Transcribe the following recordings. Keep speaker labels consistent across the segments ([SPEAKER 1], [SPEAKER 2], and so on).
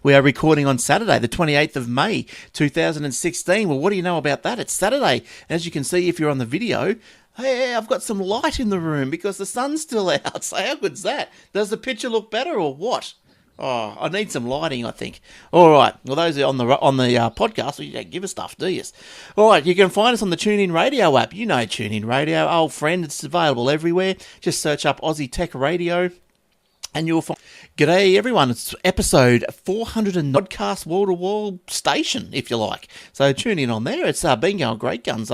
[SPEAKER 1] We are recording on Saturday, the 28th of May, 2016. Well, what do you know about that? It's Saturday. As you can see, if you're on the video, hey, I've got some light in the room because the sun's still out. So how good's that? Does the picture look better or what? Oh, I need some lighting, I think. All right. Well, those are on the podcast, well, you don't give us stuff, do you? All right. You can find us on the TuneIn Radio app. You know TuneIn Radio, old friend. It's available everywhere. Just search up Aussie Tech Radio, and you'll find. G'day, everyone. It's episode 400 and podcast wall-to-wall station, if you like. So tune in on there. It's been going great guns.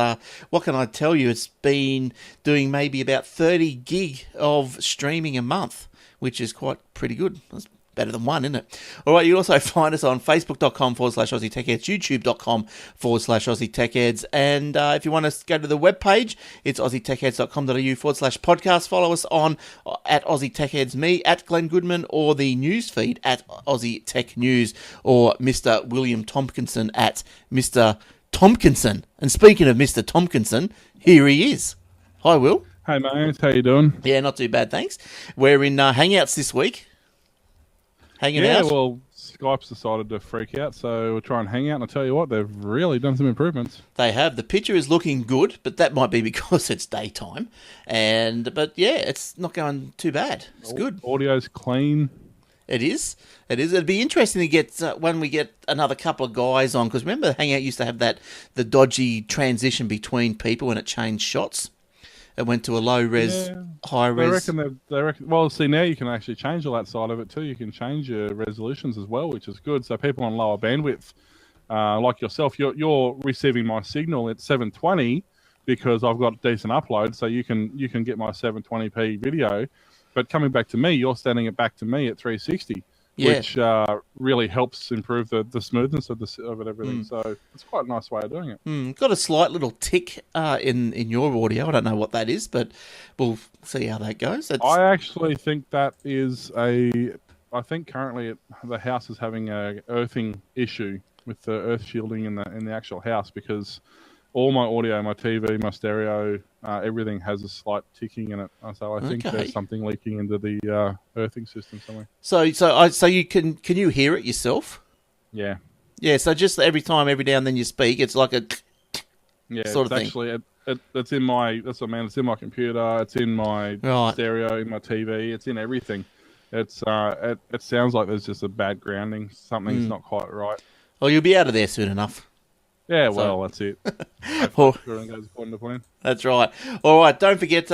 [SPEAKER 1] What can I tell you? It's been doing maybe about 30 gig of streaming a month, which is quite pretty good. That's better than one, isn't it? All right, you also find us on facebook.com/Aussie Tech Heads, youtube.com/Aussie Tech Heads, and if you want to go to the webpage, it's aussietechheads.com.au/podcast. Follow us on at Aussie Tech Heads, me, at Glenn Goodman, or the news feed at Aussie Tech News, or Mr. William Tompkinson at Mr. Tompkinson. And speaking of Mr. Tompkinson, here he is. Hi, Will.
[SPEAKER 2] Hey, mate. How you doing?
[SPEAKER 1] Yeah, not too bad, thanks. We're in Hangouts this week. Hanging out?
[SPEAKER 2] Well, Skype's decided to freak out, so we'll try and hang out. And I tell you what, they've really done some improvements.
[SPEAKER 1] They have. The picture is looking good, but that might be because it's daytime. But yeah, it's not going too bad. It's good.
[SPEAKER 2] Audio's clean.
[SPEAKER 1] It is. It is. It'd be interesting to get when we get another couple of guys on, because remember Hangout used to have the dodgy transition between people when it changed shots. It went to a low-res, high-res.
[SPEAKER 2] They reckon. Well, see, now you can actually change all that side of it too. You can change your resolutions as well, which is good. So people on lower bandwidth, like yourself, you're receiving my signal at 720 because I've got decent upload, so you can get my 720p video. But coming back to me, you're sending it back to me at 360. Yeah. Which really helps improve the smoothness of it, everything. So it's quite a nice way of doing it.
[SPEAKER 1] Got a slight little tick in your audio. I don't know what that is, but we'll see how that goes.
[SPEAKER 2] I actually think that is I think currently the house is having a earthing issue with the earth shielding in the actual house, because all my audio, my TV, my stereo, everything has a slight ticking in it. So I think there's something leaking into the earthing system somewhere.
[SPEAKER 1] So you can you hear it yourself?
[SPEAKER 2] Yeah.
[SPEAKER 1] Yeah. So just every now and then you speak, it's like a sort of thing.
[SPEAKER 2] Actually, it's in my. That's what I mean. It's in my computer. It's in my stereo, in my TV. It's in everything. It sounds like there's just a bad grounding. Something's not quite right.
[SPEAKER 1] Well, you'll be out of there soon enough.
[SPEAKER 2] Yeah, well, that's it.
[SPEAKER 1] That's right. All right, don't forget,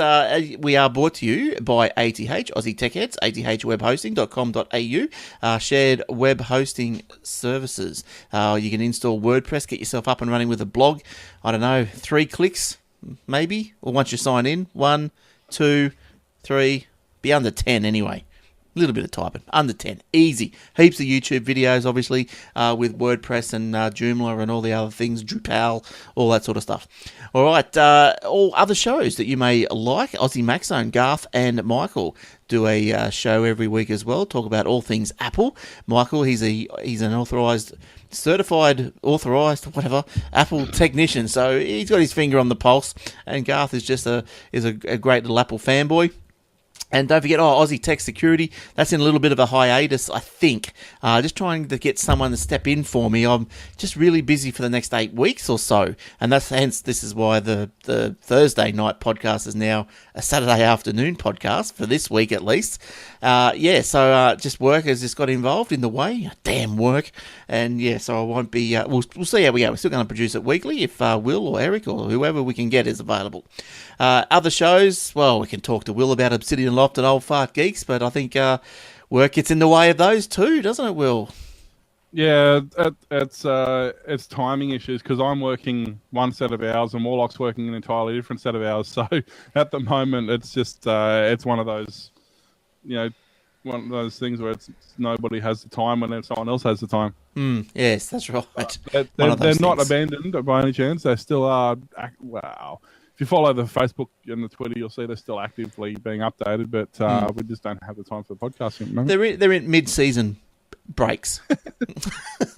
[SPEAKER 1] we are brought to you by ATH, Aussie Tech Heads, athwebhosting.com.au, shared web hosting services. You can install WordPress, get yourself up and running with a blog. I don't know, 3 clicks, maybe? Or once you sign in, 1, 2, 3, be under 10 anyway. A little bit of typing, under 10, easy. Heaps of YouTube videos, obviously, with WordPress and Joomla and all the other things, Drupal, all that sort of stuff. All right, all other shows that you may like, Aussie Maxone, Garth and Michael do a show every week as well, talk about all things Apple. Michael, he's an certified Apple technician, so he's got his finger on the pulse, and Garth is just a great little Apple fanboy. And don't forget, Aussie Tech Security, that's in a little bit of a hiatus, I think. Just trying to get someone to step in for me. I'm just really busy for the next 8 weeks or so. And hence this is why the Thursday night podcast is now a Saturday afternoon podcast, for this week at least. So just work has just got involved in the way. Damn work. And so I won't be, we'll see how we go. We're still going to produce it weekly if Will or Eric or whoever we can get is available. Other shows, well, we can talk to Will about Obsidian Loft and Old Fart Geeks, but I think work gets in the way of those too, doesn't it, Will?
[SPEAKER 2] Yeah, it's timing issues, because I'm working one set of hours and Warlock's working an entirely different set of hours. So at the moment, it's just it's one of those, one of those things where nobody has the time when someone else has the time.
[SPEAKER 1] Yes, that's right.
[SPEAKER 2] They're not abandoned by any chance. They still are. Wow. If you follow the Facebook and the Twitter, you'll see they're still actively being updated, but we just don't have the time for the podcasting at the moment.
[SPEAKER 1] They're in mid-season breaks.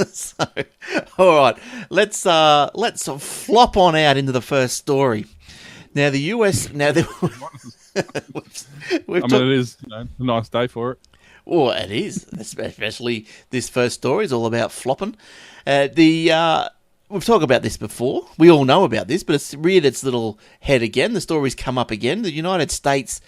[SPEAKER 1] So, all right, let's flop on out into the first story. Now, the US. It is a nice day for it. Well, it is, especially this first story is all about flopping. We've talked about this before. We all know about this, but it's reared its little head again. The story's come up again. The United States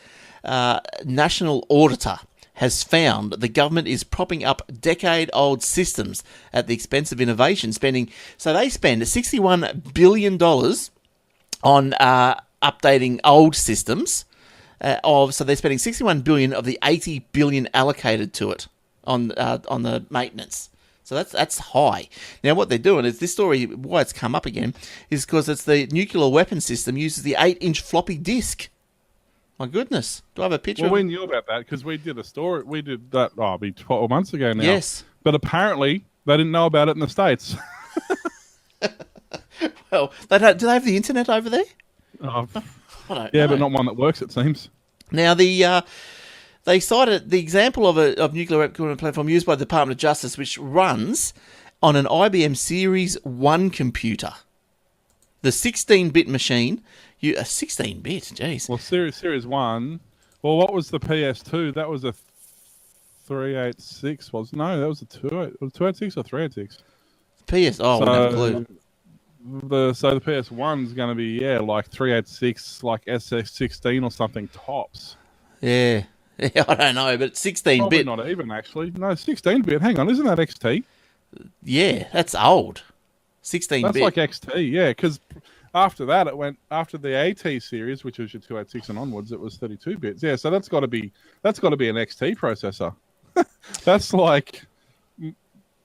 [SPEAKER 1] National Auditor has found that the government is propping up decade-old systems at the expense of innovation, so they spend $61 billion on updating old systems. So they're spending $61 billion of the $80 billion allocated to it on the maintenance. So that's high. Now what they're doing is, this story, why it's come up again, is because it's the nuclear weapon system uses the 8-inch floppy disk. My goodness. Do I have a picture?
[SPEAKER 2] Well, we knew about that because we did a story. We did that, it'll be 12 months ago now.
[SPEAKER 1] Yes.
[SPEAKER 2] But apparently they didn't know about it in the States.
[SPEAKER 1] Well, do they have the internet over there?
[SPEAKER 2] Oh,
[SPEAKER 1] I don't
[SPEAKER 2] yeah,
[SPEAKER 1] know.
[SPEAKER 2] but not one that works, it seems.
[SPEAKER 1] Now, they cited the example of nuclear weapon platform used by the Department of Justice, which runs on an IBM Series 1 computer. The 16-bit machine, a 16-bit, jeez.
[SPEAKER 2] Well, Series 1, well, what was the PS2? That was a 386, no, that was a 286 or 386?
[SPEAKER 1] I wouldn't have a clue.
[SPEAKER 2] So the PS1's going to be, like 386, like SS16 or something tops.
[SPEAKER 1] Yeah, I don't know, but 16-bit.
[SPEAKER 2] Probably not even, actually. No, 16-bit. Hang on, isn't that XT?
[SPEAKER 1] Yeah, that's old. 16-bit.
[SPEAKER 2] That's like XT, yeah, because after that, it went, after the AT series, which was your 286 and onwards, it was 32 bits. Yeah, so that's got to be an XT processor. That's like,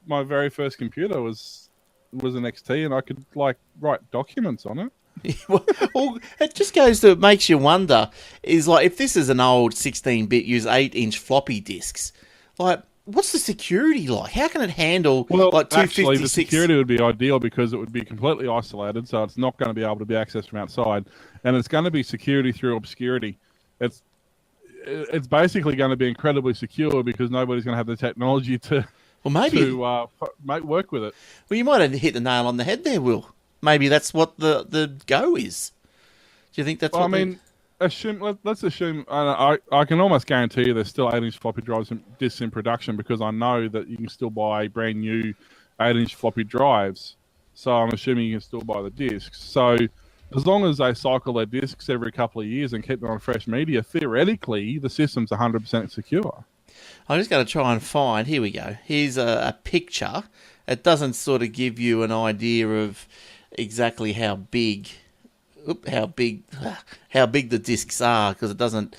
[SPEAKER 2] my very first computer was an XT, and I could write documents on it.
[SPEAKER 1] Well, it just goes to, it makes you wonder, is like, if this is an old 16-bit, use 8-inch floppy disks, like, what's the security like? How can it handle like 256?
[SPEAKER 2] Actually, the security would be ideal because it would be completely isolated, so it's not going to be able to be accessed from outside, and it's going to be security through obscurity. It's basically going to be incredibly secure because nobody's going to have the technology to work with it.
[SPEAKER 1] Well, you might have hit the nail on the head there, Will. Maybe that's what the go is. Do you think that's what
[SPEAKER 2] let's assume, I can almost guarantee you there's still 8-inch floppy disks in production because I know that you can still buy brand new 8-inch floppy drives. So I'm assuming you can still buy the disks. So as long as they cycle their disks every couple of years and keep them on fresh media, theoretically, the system's 100% secure.
[SPEAKER 1] I'm just going to try and find, here we go. Here's a picture. It doesn't sort of give you an idea of exactly how big the discs are, because it doesn't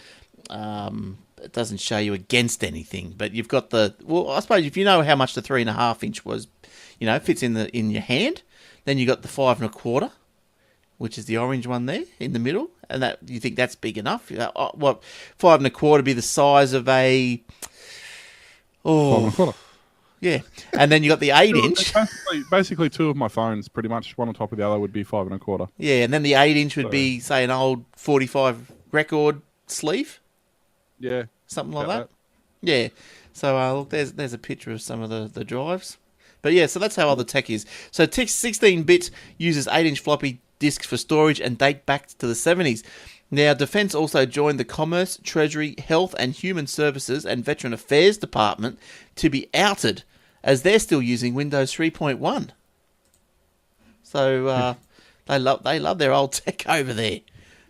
[SPEAKER 1] show you against anything. But you've got I suppose if you know how much the 3.5-inch was, fits in your hand, then you got the 5 1/4, which is the orange one there in the middle, and that you think that's big enough. 5 1/4 be the size of a
[SPEAKER 2] 5 1/4.
[SPEAKER 1] Yeah, and then you got the 8-inch.
[SPEAKER 2] Basically, two of my phones, pretty much one on top of the other, would be 5 1/4.
[SPEAKER 1] Yeah, and then the 8-inch would be, say, an old 45 record sleeve.
[SPEAKER 2] Yeah,
[SPEAKER 1] something like that. Yeah. So look, there's a picture of some of the drives. But yeah, so that's how old the tech is. So 16-bit uses 8-inch floppy disks for storage and date back to the 70s. Now, Defence also joined the Commerce, Treasury, Health and Human Services and Veteran Affairs Department to be outed, as they're still using Windows 3.1. So they love their old tech over there.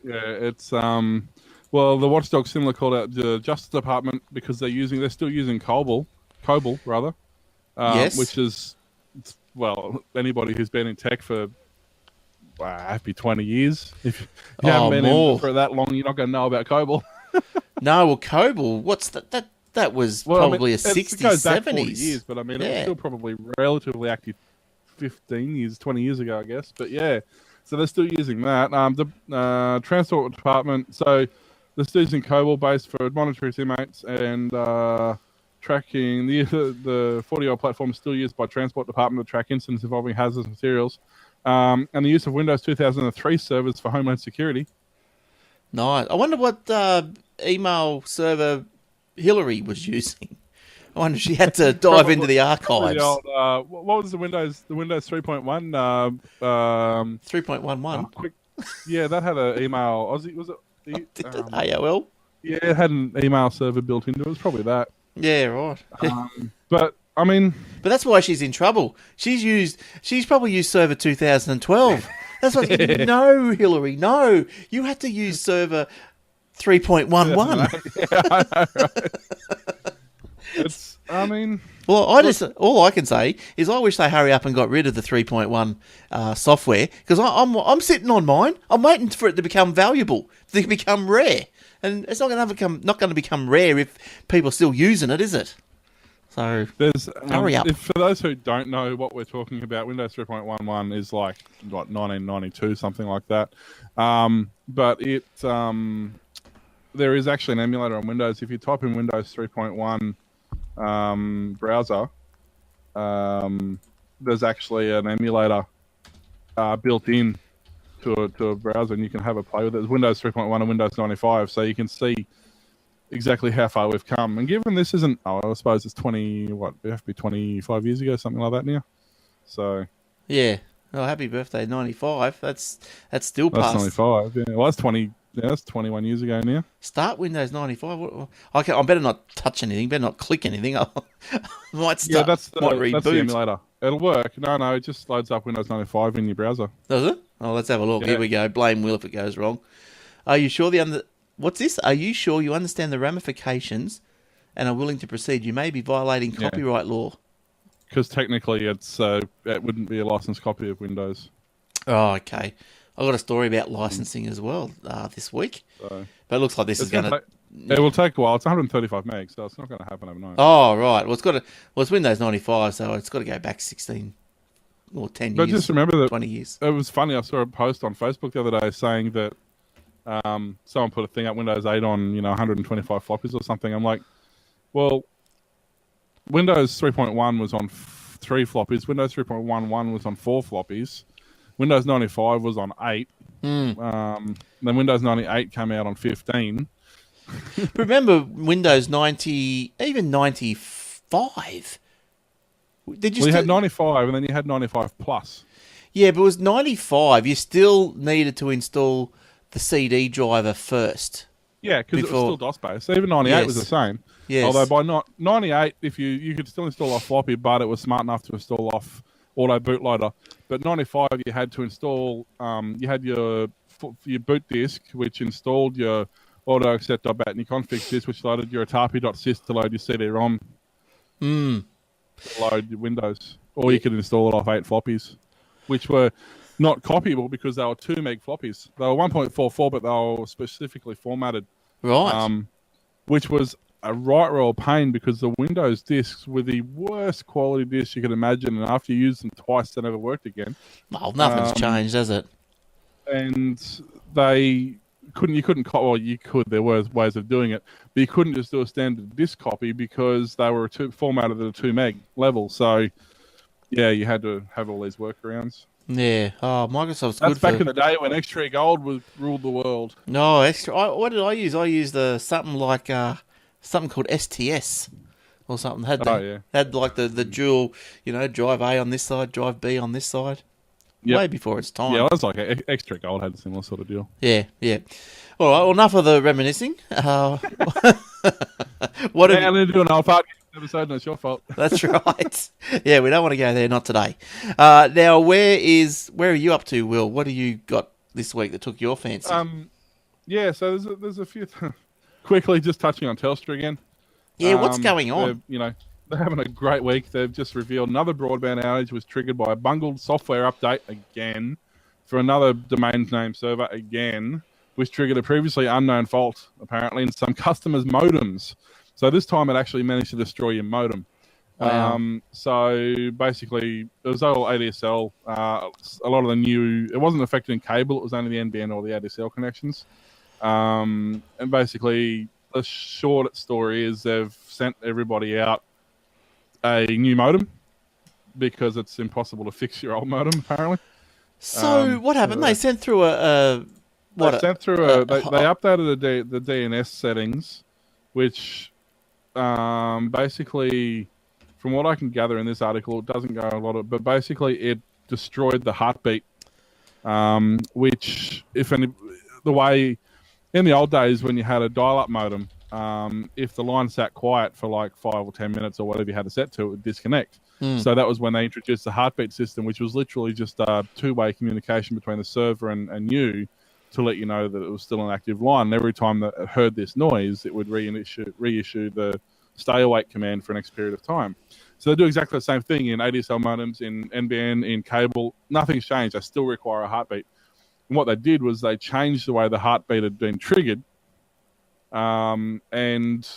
[SPEAKER 2] Yeah, it's well, the watchdog similar called out the Justice Department because they're still using COBOL rather.
[SPEAKER 1] Yes.
[SPEAKER 2] Which is, well, anybody who's been in tech for happy 20 years. If you haven't been in for that long, you're not going to know about COBOL.
[SPEAKER 1] No, well, COBOL, what's that? That was probably a 60s,
[SPEAKER 2] it goes back
[SPEAKER 1] 70s.
[SPEAKER 2] 40 years, but I mean, it's still probably relatively active 15 years, 20 years ago, I guess. But yeah, so they're still using that. The Transport Department, so they're still using COBOL based for monitoring inmates and tracking. The 40-year-old platform is still used by Transport Department to track incidents involving hazardous materials. And the use of Windows 2003 servers for Homeland Security.
[SPEAKER 1] Nice. I wonder what email server Hillary was using. I wonder if she had to dive into the archives.
[SPEAKER 2] What was the Windows 3.1?
[SPEAKER 1] 3.11.
[SPEAKER 2] Yeah, that had an email. Aussie, was it?
[SPEAKER 1] AOL?
[SPEAKER 2] Yeah, it had an email server built into it. It was probably that.
[SPEAKER 1] Yeah, right.
[SPEAKER 2] But I mean,
[SPEAKER 1] But that's why she's in trouble. She's probably used Server 2012. That's what. No, Hillary, no. You had to use Server 3.11.
[SPEAKER 2] yeah, I know, right? It's. I mean,
[SPEAKER 1] Well, all I can say is I wish they hurry up and got rid of the 3.1 software because I'm sitting on mine. I'm waiting for it to become valuable, to become rare, and it's not going to become rare if people are still using it, is it? So
[SPEAKER 2] there's
[SPEAKER 1] hurry up.
[SPEAKER 2] For those who don't know what we're talking about, Windows 3.11 is like what 1992, something like that. But it there is actually an emulator on Windows. If you type in Windows 3.1 browser, there's actually an emulator built in to a browser, and you can have a play with it. It's Windows 3.1 and Windows 95, so you can see exactly how far we've come. And given this isn't, I suppose it's 20, what, it have to be 25 years ago, something like that now. So
[SPEAKER 1] Yeah. Oh, happy birthday, 95. That's still
[SPEAKER 2] that's
[SPEAKER 1] past.
[SPEAKER 2] 95. Yeah, well, that's 20. Yeah, that's 21 years ago now.
[SPEAKER 1] Start Windows 95. I better not touch anything. Better not click anything. I might start.
[SPEAKER 2] Yeah, that's the
[SPEAKER 1] reboot.
[SPEAKER 2] emulator. It'll work. No, it just loads up Windows 95 in your browser.
[SPEAKER 1] Does it? Oh, let's have a look.
[SPEAKER 2] Yeah.
[SPEAKER 1] Here we go. Blame Will if it goes wrong. Are you sure What's this? Are you sure you understand the ramifications and are willing to proceed? You may be violating copyright law.
[SPEAKER 2] Because technically, it wouldn't be a licensed copy of Windows.
[SPEAKER 1] Oh, okay. I got a story about licensing as well this week.
[SPEAKER 2] So,
[SPEAKER 1] but it looks like this is going to...
[SPEAKER 2] It will take a while. It's 135 meg, so it's not going to happen overnight.
[SPEAKER 1] Oh, right. Well, it's Windows 95, so it's got to go back 16 or 10 years.
[SPEAKER 2] But just remember that
[SPEAKER 1] 20 years.
[SPEAKER 2] It was funny. I saw a post on Facebook the other day saying that someone put a thing up Windows 8 on 125 floppies or something. I'm like, well, Windows 3.1 was on 3 floppies. Windows 3.11 was on 4 floppies. Windows 95 was on 8. Then Windows 98 came out on 15.
[SPEAKER 1] Remember Windows 90, even 95? Did you
[SPEAKER 2] you had 95 and then you had 95 plus.
[SPEAKER 1] Yeah, but it was 95. You still needed to install the CD driver first.
[SPEAKER 2] Yeah, because it was still DOS-based. Even 98 was the same.
[SPEAKER 1] Yes.
[SPEAKER 2] Although by 98, if you could still install off floppy, but it was smart enough to install off auto bootloader. But 95, you had to install. You had your boot disk, which installed your auto accept.bat and your config disk, which loaded your atapi.sys to load your CD-ROM. To load your Windows, or you could install it off 8 floppies, which were not copyable because they were 2 meg floppies. They were 1.44, but they were specifically formatted.
[SPEAKER 1] Right.
[SPEAKER 2] Which was a right royal pain because the Windows disks were the worst quality disks you could imagine, and after you used them twice, they never worked again.
[SPEAKER 1] Well, nothing's changed, has it?
[SPEAKER 2] And you could. There were ways of doing it, but you couldn't just do a standard disk copy because they were formatted at a 2 meg level. So, yeah, you had to have all these workarounds.
[SPEAKER 1] Yeah. Oh, Microsoft's
[SPEAKER 2] That's
[SPEAKER 1] good
[SPEAKER 2] back in the day when Extra Gold ruled the world.
[SPEAKER 1] No, extra. What did I use? I used something called STS or something. Had like the dual, drive A on this side, drive B on this side. Yep. Way before its time.
[SPEAKER 2] Yeah, it was like Extra Gold had a similar sort of deal.
[SPEAKER 1] Yeah. All right. Well, enough of the reminiscing. What
[SPEAKER 2] I'm going to do an old part episode, and it's your fault.
[SPEAKER 1] That's right. Yeah, we don't want to go there. Not today. Now, where are you up to, Will? What have you got this week that took your fancy?
[SPEAKER 2] Yeah. So there's a few. Quickly, just touching on Telstra again.
[SPEAKER 1] Yeah, what's going on?
[SPEAKER 2] They're having a great week. They've just revealed another broadband outage was triggered by a bungled software update again for another domain name server again, which triggered a previously unknown fault, apparently, in some customers' modems. So this time it actually managed to destroy your modem.
[SPEAKER 1] Wow.
[SPEAKER 2] So basically, it was all ADSL. A lot of the it wasn't affecting cable. It was only the NBN or the ADSL connections. And basically, the short story is they've sent everybody out a new modem because it's impossible to fix your old modem, apparently.
[SPEAKER 1] So what happened? They sent through they
[SPEAKER 2] updated the DNS settings, which basically, from what I can gather in this article, it doesn't go a lot of, but basically it destroyed the heartbeat, which the way in the old days when you had a dial-up modem, if the line sat quiet for like 5 or 10 minutes or whatever you had to set to, it would disconnect. So that was when they introduced the heartbeat system, which was literally just a two-way communication between the server and you to let you know that it was still an active line. And every time that it heard this noise, it would reissue the stay awake command for an next period of time. So they do exactly the same thing in ADSL modems, in NBN, in cable. Nothing's changed. They still require a heartbeat. And what they did was they changed the way the heartbeat had been triggered. And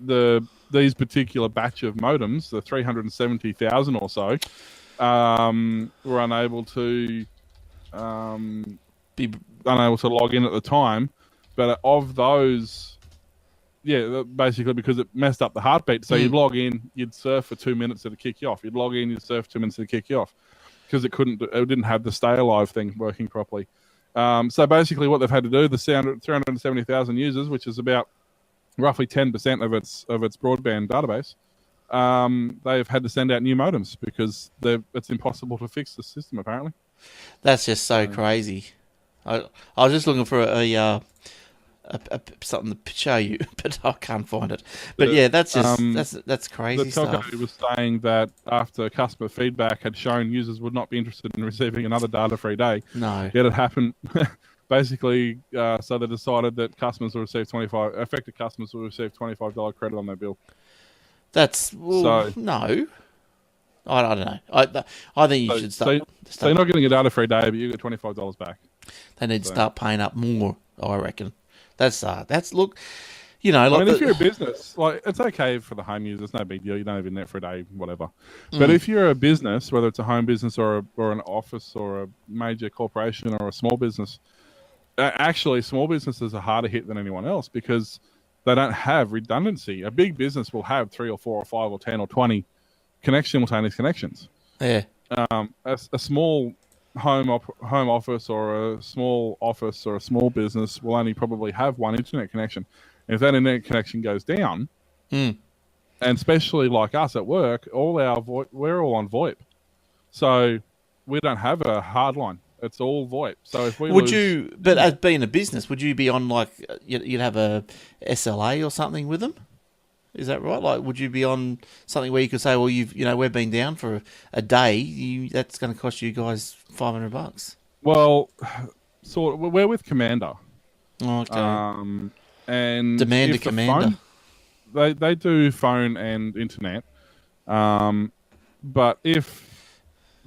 [SPEAKER 2] these particular batch of modems, the 370,000 or so, were unable to log in at the time. But of those, basically because it messed up the heartbeat. So you'd log in, you'd surf for 2 minutes, it'd kick you off. You'd log in, you'd surf 2 minutes, it'd kick you off because it didn't have the stay alive thing working properly. So basically what they've had to do, the 370,000 users, which is about roughly 10% of its broadband database, they've had to send out new modems because it's impossible to fix the system, apparently.
[SPEAKER 1] That's just so crazy. I was just looking for a something to show you, but I can't find it. But that's just that's crazy
[SPEAKER 2] the
[SPEAKER 1] stuff.
[SPEAKER 2] telco was saying that after customer feedback had shown users would not be interested in receiving another data-free day.
[SPEAKER 1] No.
[SPEAKER 2] Yet it happened. Basically, so they decided that customers will receive affected customers will receive $25 credit on their bill.
[SPEAKER 1] No. I don't know. I think you should start.
[SPEAKER 2] So you're not getting a data-free day, but you get $25 back.
[SPEAKER 1] They need to start paying up more, I reckon. That's look,
[SPEAKER 2] if you're a business, like it's okay for the home users, no big deal. You don't have internet for a day, whatever. But if you're a business, whether it's a home business or an office or a major corporation or a small business, actually small businesses are harder hit than anyone else because they don't have redundancy. A big business will have 3 or 4 or 5 or 10 or 20 simultaneous connections.
[SPEAKER 1] Yeah.
[SPEAKER 2] A small home office or a small office or a small business will only probably have one internet connection. And if that internet connection goes down, and especially like us at work, we're all on VoIP. So we don't have a hard line. It's all VoIP. So if we
[SPEAKER 1] but as being a business, would you be on like you'd have a SLA or something with them? Is that right? Like, would you be on something where you could say, well, we've been down for a day. That's going to cost you guys $500.
[SPEAKER 2] Well, we're with Commander.
[SPEAKER 1] Oh, okay.
[SPEAKER 2] And
[SPEAKER 1] Demand a Commander.
[SPEAKER 2] They do phone and internet. But if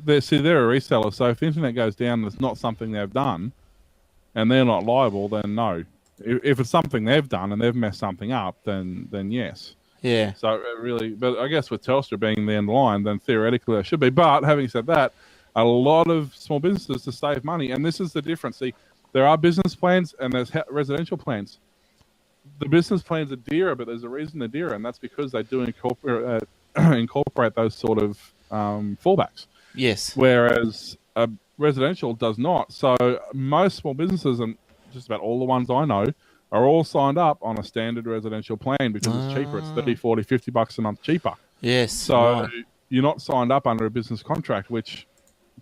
[SPEAKER 2] they're a reseller, so if the internet goes down, it's not something they've done, and they're not liable, then no. If it's something they've done and they've messed something up, then yes.
[SPEAKER 1] Yeah.
[SPEAKER 2] So but I guess with Telstra being the end line, then theoretically they should be. But having said that, a lot of small businesses to save money, and this is the difference. See, there are business plans and there's residential plans. The business plans are dearer, but there's a reason they're dearer, and that's because they do incorporate those sort of fallbacks.
[SPEAKER 1] Yes.
[SPEAKER 2] Whereas a residential does not. So most small businesses, and just about all the ones I know, are all signed up on a standard residential plan because it's cheaper. It's $30, $40, $50 a month cheaper.
[SPEAKER 1] Yes.
[SPEAKER 2] So you're not signed up under a business contract, which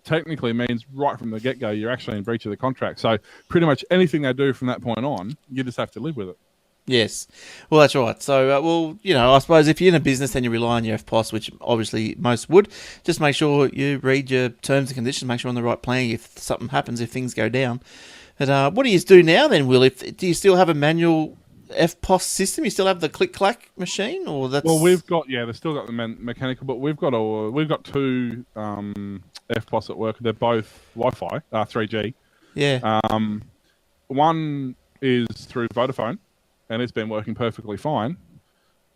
[SPEAKER 2] technically means right from the get-go you're actually in breach of the contract. So pretty much anything they do from that point on, you just have to live with it.
[SPEAKER 1] Yes. Well, that's right. So, I suppose if you're in a business and you rely on your FPOS, which obviously most would, just make sure you read your terms and conditions, make sure you're on the right plan if something happens, if things go down. But what do you do now then, Will? Do you still have a manual FPOS system? You still have the click-clack machine? Or that's...
[SPEAKER 2] Well, they've still got the mechanical, but we've got two FPOS at work. They're both Wi-Fi, 3G.
[SPEAKER 1] Yeah.
[SPEAKER 2] One is through Vodafone, and it's been working perfectly fine.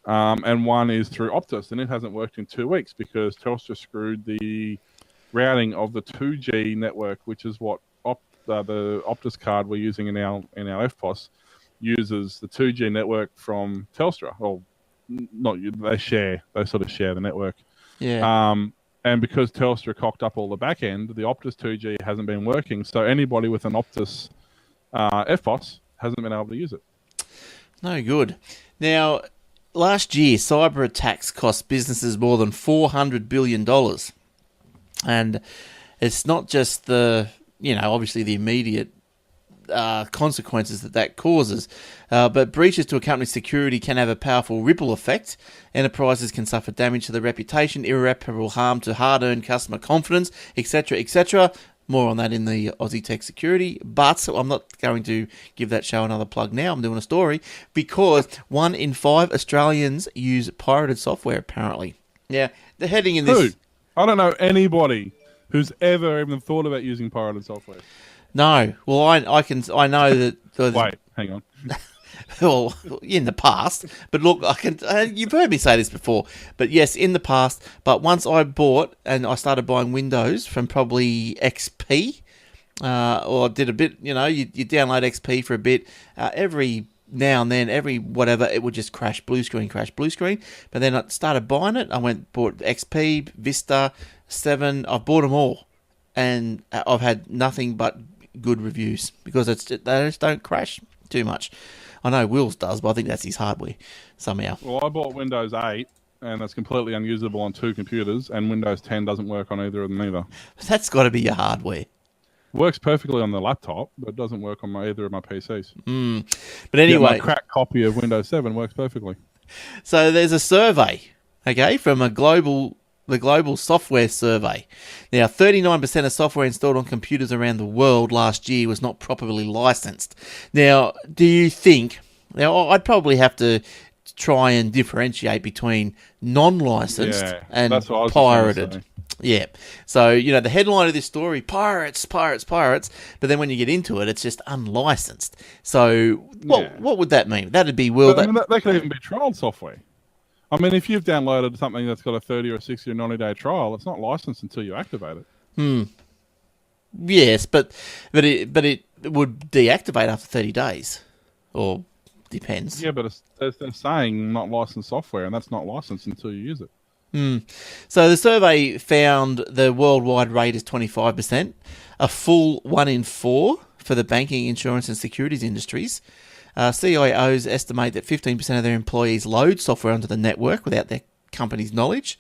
[SPEAKER 2] And one is through Optus, and it hasn't worked in 2 weeks because Telstra screwed the routing of the 2G network, which is what the Optus card we're using in our FPOS uses the 2G network from Telstra. Well, they sort of share the network.
[SPEAKER 1] Yeah.
[SPEAKER 2] And because Telstra cocked up all the back end, the Optus 2G hasn't been working. So anybody with an Optus FPOS hasn't been able to use it.
[SPEAKER 1] No good. Now, last year, cyber attacks cost businesses more than $400 billion. And it's not just obviously the immediate consequences that causes. But breaches to a company's security can have a powerful ripple effect. Enterprises can suffer damage to their reputation, irreparable harm to hard-earned customer confidence, etc., etc. More on that in the Aussie Tech Security, but I'm not going to give that show another plug now. I'm doing a story because 1 in 5 Australians use pirated software, apparently. Yeah, the heading in this...
[SPEAKER 2] I don't know anybody who's ever even thought about using pirated software.
[SPEAKER 1] No. Well, I know that...
[SPEAKER 2] Wait, hang on.
[SPEAKER 1] Well, in the past, but look, you've heard me say this before, but yes, in the past, but once I bought, and I started buying Windows from probably XP, or did a bit, you download XP for a bit, every now and then, every whatever, it would just crash blue screen, but then I started buying it, bought XP, Vista, 7, I've bought them all, and I've had nothing but good reviews, because they just don't crash too much. I know Wills does, but I think that's his hardware somehow.
[SPEAKER 2] Well, I bought Windows 8, and it's completely unusable on 2 computers, and Windows 10 doesn't work on either of them either.
[SPEAKER 1] That's got to be your hardware.
[SPEAKER 2] Works perfectly on the laptop, but doesn't work on either of my PCs.
[SPEAKER 1] But anyway...
[SPEAKER 2] my cracked copy of Windows 7 works perfectly.
[SPEAKER 1] So there's a survey, okay, from the Global Software Survey. Now, 39% of software installed on computers around the world last year was not properly licensed. Now, do you think... Now, I'd probably have to try and differentiate between non-licensed and pirated. Yeah. So, the headline of this story, pirates, but then when you get into it, it's just unlicensed. So, what would that mean? That'd be...
[SPEAKER 2] that could even be trial software. I mean, if you've downloaded something that's got a 30 or a 60 or 90-day trial, it's not licensed until you activate it.
[SPEAKER 1] Yes, but it would deactivate after 30 days, or depends.
[SPEAKER 2] Yeah, but they're saying not licensed software, and that's not licensed until you use it.
[SPEAKER 1] So the survey found the worldwide rate is 25%, a full 1 in 4 for the banking, insurance, and securities industries. CIOs estimate that 15% of their employees load software onto the network without their company's knowledge,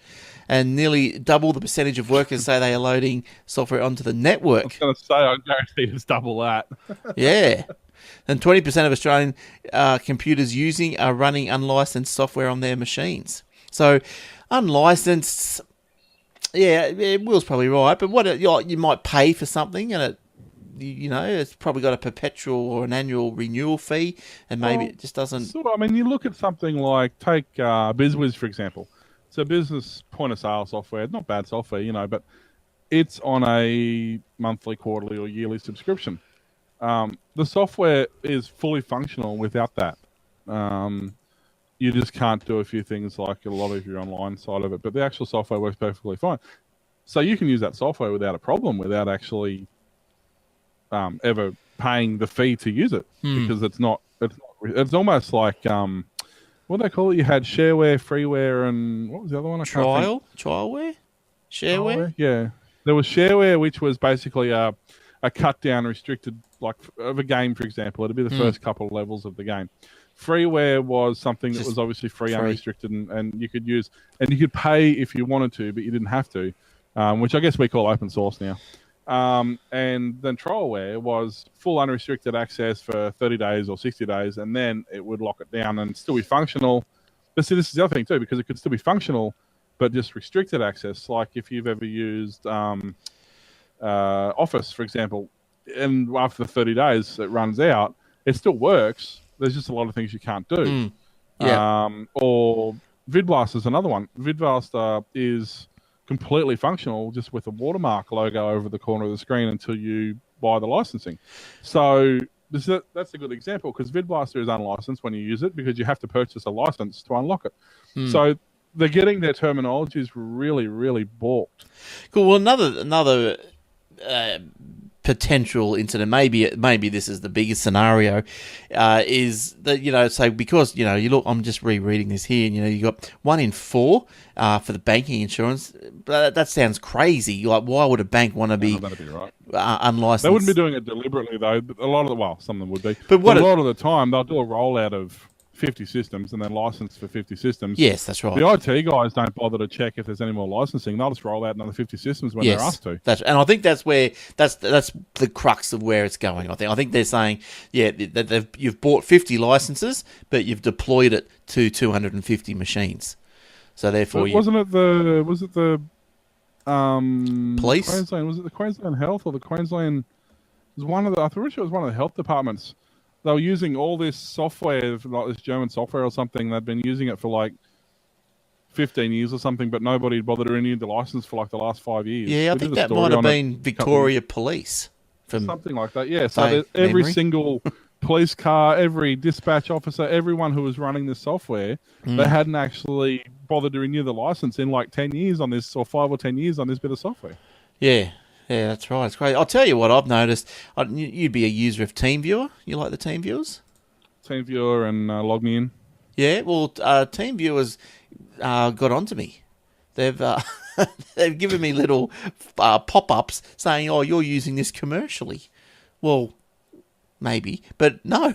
[SPEAKER 1] and nearly double the percentage of workers say they are loading software onto the network. I was
[SPEAKER 2] going to say, I guarantee it's double that.
[SPEAKER 1] Yeah. And 20% of Australian computers are running unlicensed software on their machines. So, unlicensed, Will's probably right, but what you might pay for something and it's probably got a perpetual or an annual renewal fee, and maybe it just doesn't...
[SPEAKER 2] you look at something like, take BizWiz, for example. It's a business point-of-sale software. It's not bad software, but it's on a monthly, quarterly, or yearly subscription. The software is fully functional without that. You just can't do a few things like a lot of your online side of it, but the actual software works perfectly fine. So you can use that software without a problem, without actually... ever paying the fee to use it, because it's almost like what do they call it? You had shareware, freeware, and what was the other one?
[SPEAKER 1] Trialware, shareware.
[SPEAKER 2] Yeah, there was shareware, which was basically a cut down, restricted, like of a game, for example. It'd be the first couple of levels of the game. Freeware was something that was obviously free, unrestricted, and you could use, and you could pay if you wanted to, but you didn't have to, which I guess we call open source now. And then trialware was full unrestricted access for 30 days or 60 days, and then it would lock it down and still be functional. But see, this is the other thing too, because it could still be functional, but just restricted access. Like if you've ever used Office, for example, and after the 30 days it runs out, it still works. There's just a lot of things you can't do. Or VidBlast is another one. VidBlast is completely functional, just with a watermark logo over the corner of the screen until you buy the licensing. So that's a good example, because VidBlaster is unlicensed when you use it, because you have to purchase a license to unlock it. So they're getting their terminologies really, really balked.
[SPEAKER 1] Cool. Well, another potential incident, maybe this is the biggest scenario, is that, so because, you look, I'm just rereading this here, and, you got 1 in 4 for the banking insurance. That sounds crazy. Like, why would a bank want to be
[SPEAKER 2] right.
[SPEAKER 1] Unlicensed?
[SPEAKER 2] They wouldn't be doing it deliberately, though. Some of them would be.
[SPEAKER 1] But
[SPEAKER 2] a lot of the time, they'll do a rollout of 50 systems and then license for 50 systems.
[SPEAKER 1] Yes, that's right.
[SPEAKER 2] The IT guys don't bother to check if there's any more licensing. They'll just roll out another 50 systems when they're asked to.
[SPEAKER 1] And I think that's where that's the crux of where it's going. I think they're saying, that you've bought 50 licenses, but you've deployed it to 250 machines. So therefore,
[SPEAKER 2] was it the
[SPEAKER 1] police?
[SPEAKER 2] Queensland, was it the Queensland Health or the Queensland? It was one of the. I'm pretty sure it was one of the health departments. They were using all this software, like this German software or something. They'd been using it for like 15 years or something, but nobody bothered to renew the license for like the last 5 years.
[SPEAKER 1] Yeah, I think that might have been Victoria Police.
[SPEAKER 2] Something like that, yeah. So every single police car, every dispatch officer, everyone who was running this software, they hadn't actually bothered to renew the license in like 10 years on this, or 5 or 10 years on this bit of software.
[SPEAKER 1] Yeah. Yeah, that's right. It's great. I'll tell you what I've noticed. You'd be a user of TeamViewer. You like the TeamViewers?
[SPEAKER 2] TeamViewer and LogMeIn.
[SPEAKER 1] Yeah, well, TeamViewers got onto me. They've they've given me little pop-ups saying, "Oh, you're using this commercially." Well, maybe, but no,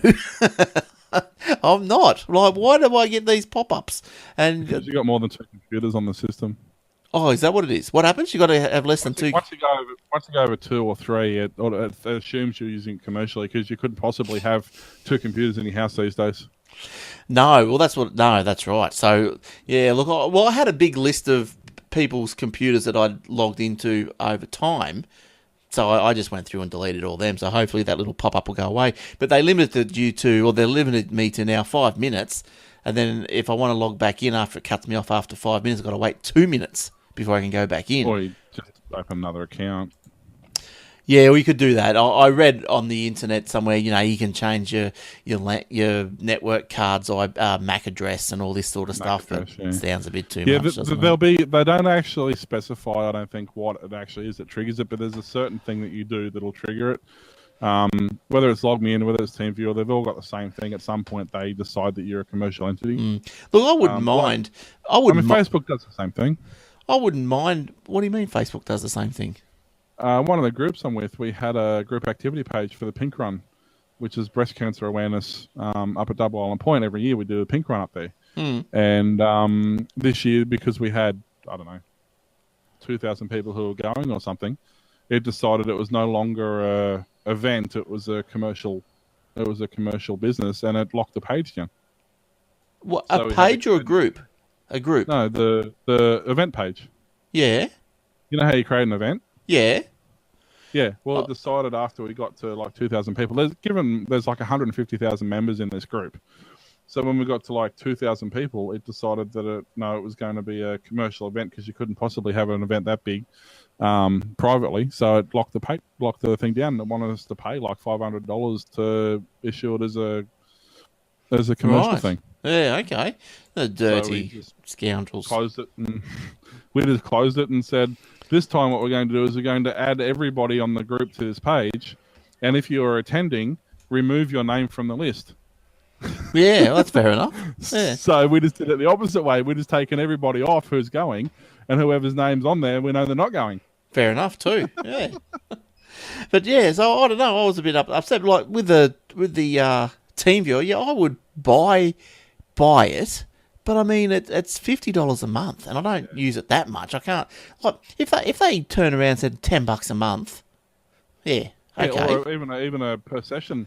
[SPEAKER 1] I'm not. Like, why do I get these pop-ups? And
[SPEAKER 2] because you got more than 2 computers on the system.
[SPEAKER 1] Oh, is that what it is? What happens? You got to have less than 2.
[SPEAKER 2] Once you go over 2 or 3, it assumes you're using it commercially because you couldn't possibly have 2 computers in your house these days.
[SPEAKER 1] No, that's right. So yeah, look, I had a big list of people's computers that I'd logged into over time. So I just went through and deleted all them. So hopefully that little pop-up will go away. But they limited me to now 5 minutes. And then if I want to log back in after it cuts me off after 5 minutes, I've got to wait 2 minutes before I can go back in.
[SPEAKER 2] Or you just open another account.
[SPEAKER 1] Yeah, we could do that. I read on the internet somewhere, you can change your network card's MAC address and all this sort of stuff. But it sounds a bit too much.
[SPEAKER 2] They don't actually specify, I don't think, what it actually is that triggers it, but there's a certain thing that you do that'll trigger it. Whether it's LogMeIn, whether it's TeamViewer, they've all got the same thing. At some point, they decide that you're a commercial entity.
[SPEAKER 1] Look, I wouldn't mind.
[SPEAKER 2] Facebook does the same thing.
[SPEAKER 1] I wouldn't mind. What do you mean Facebook does the same thing?
[SPEAKER 2] One of the groups I'm with, we had a group activity page for the Pink Run, which is breast cancer awareness up at Double Island Point. Every year we do a Pink Run up there. And this year, because we had, 2,000 people who were going or something, it decided it was no longer a event. It was a commercial business, and it locked the page down.
[SPEAKER 1] What, a page or a group? A group?
[SPEAKER 2] No, the event page.
[SPEAKER 1] Yeah.
[SPEAKER 2] You know how you create an event?
[SPEAKER 1] Yeah.
[SPEAKER 2] Yeah. Well, it decided after we got to like 2,000 people. There's like 150,000 members in this group. So when we got to like 2,000 people, it decided that it was going to be a commercial event because you couldn't possibly have an event that big privately. So it locked the thing down. It wanted us to pay like $500 to issue it as a commercial thing.
[SPEAKER 1] Yeah, okay. The dirty scoundrels.
[SPEAKER 2] We just closed it and said, this time what we're going to do is we're going to add everybody on the group to this page, and if you're attending, remove your name from the list.
[SPEAKER 1] Yeah, well, that's fair enough. Yeah.
[SPEAKER 2] So we just did it the opposite way. We're just taking everybody off who's going, and whoever's name's on there, we know they're not going.
[SPEAKER 1] Fair enough too. Yeah. But yeah, so I don't know. I was a bit upset. Like with the TeamViewer, yeah, I would buy it. But I mean, it's $50 a month, and I don't use it that much. I can't. Like, if they turn around and said $10 a month, okay,
[SPEAKER 2] or even a per session.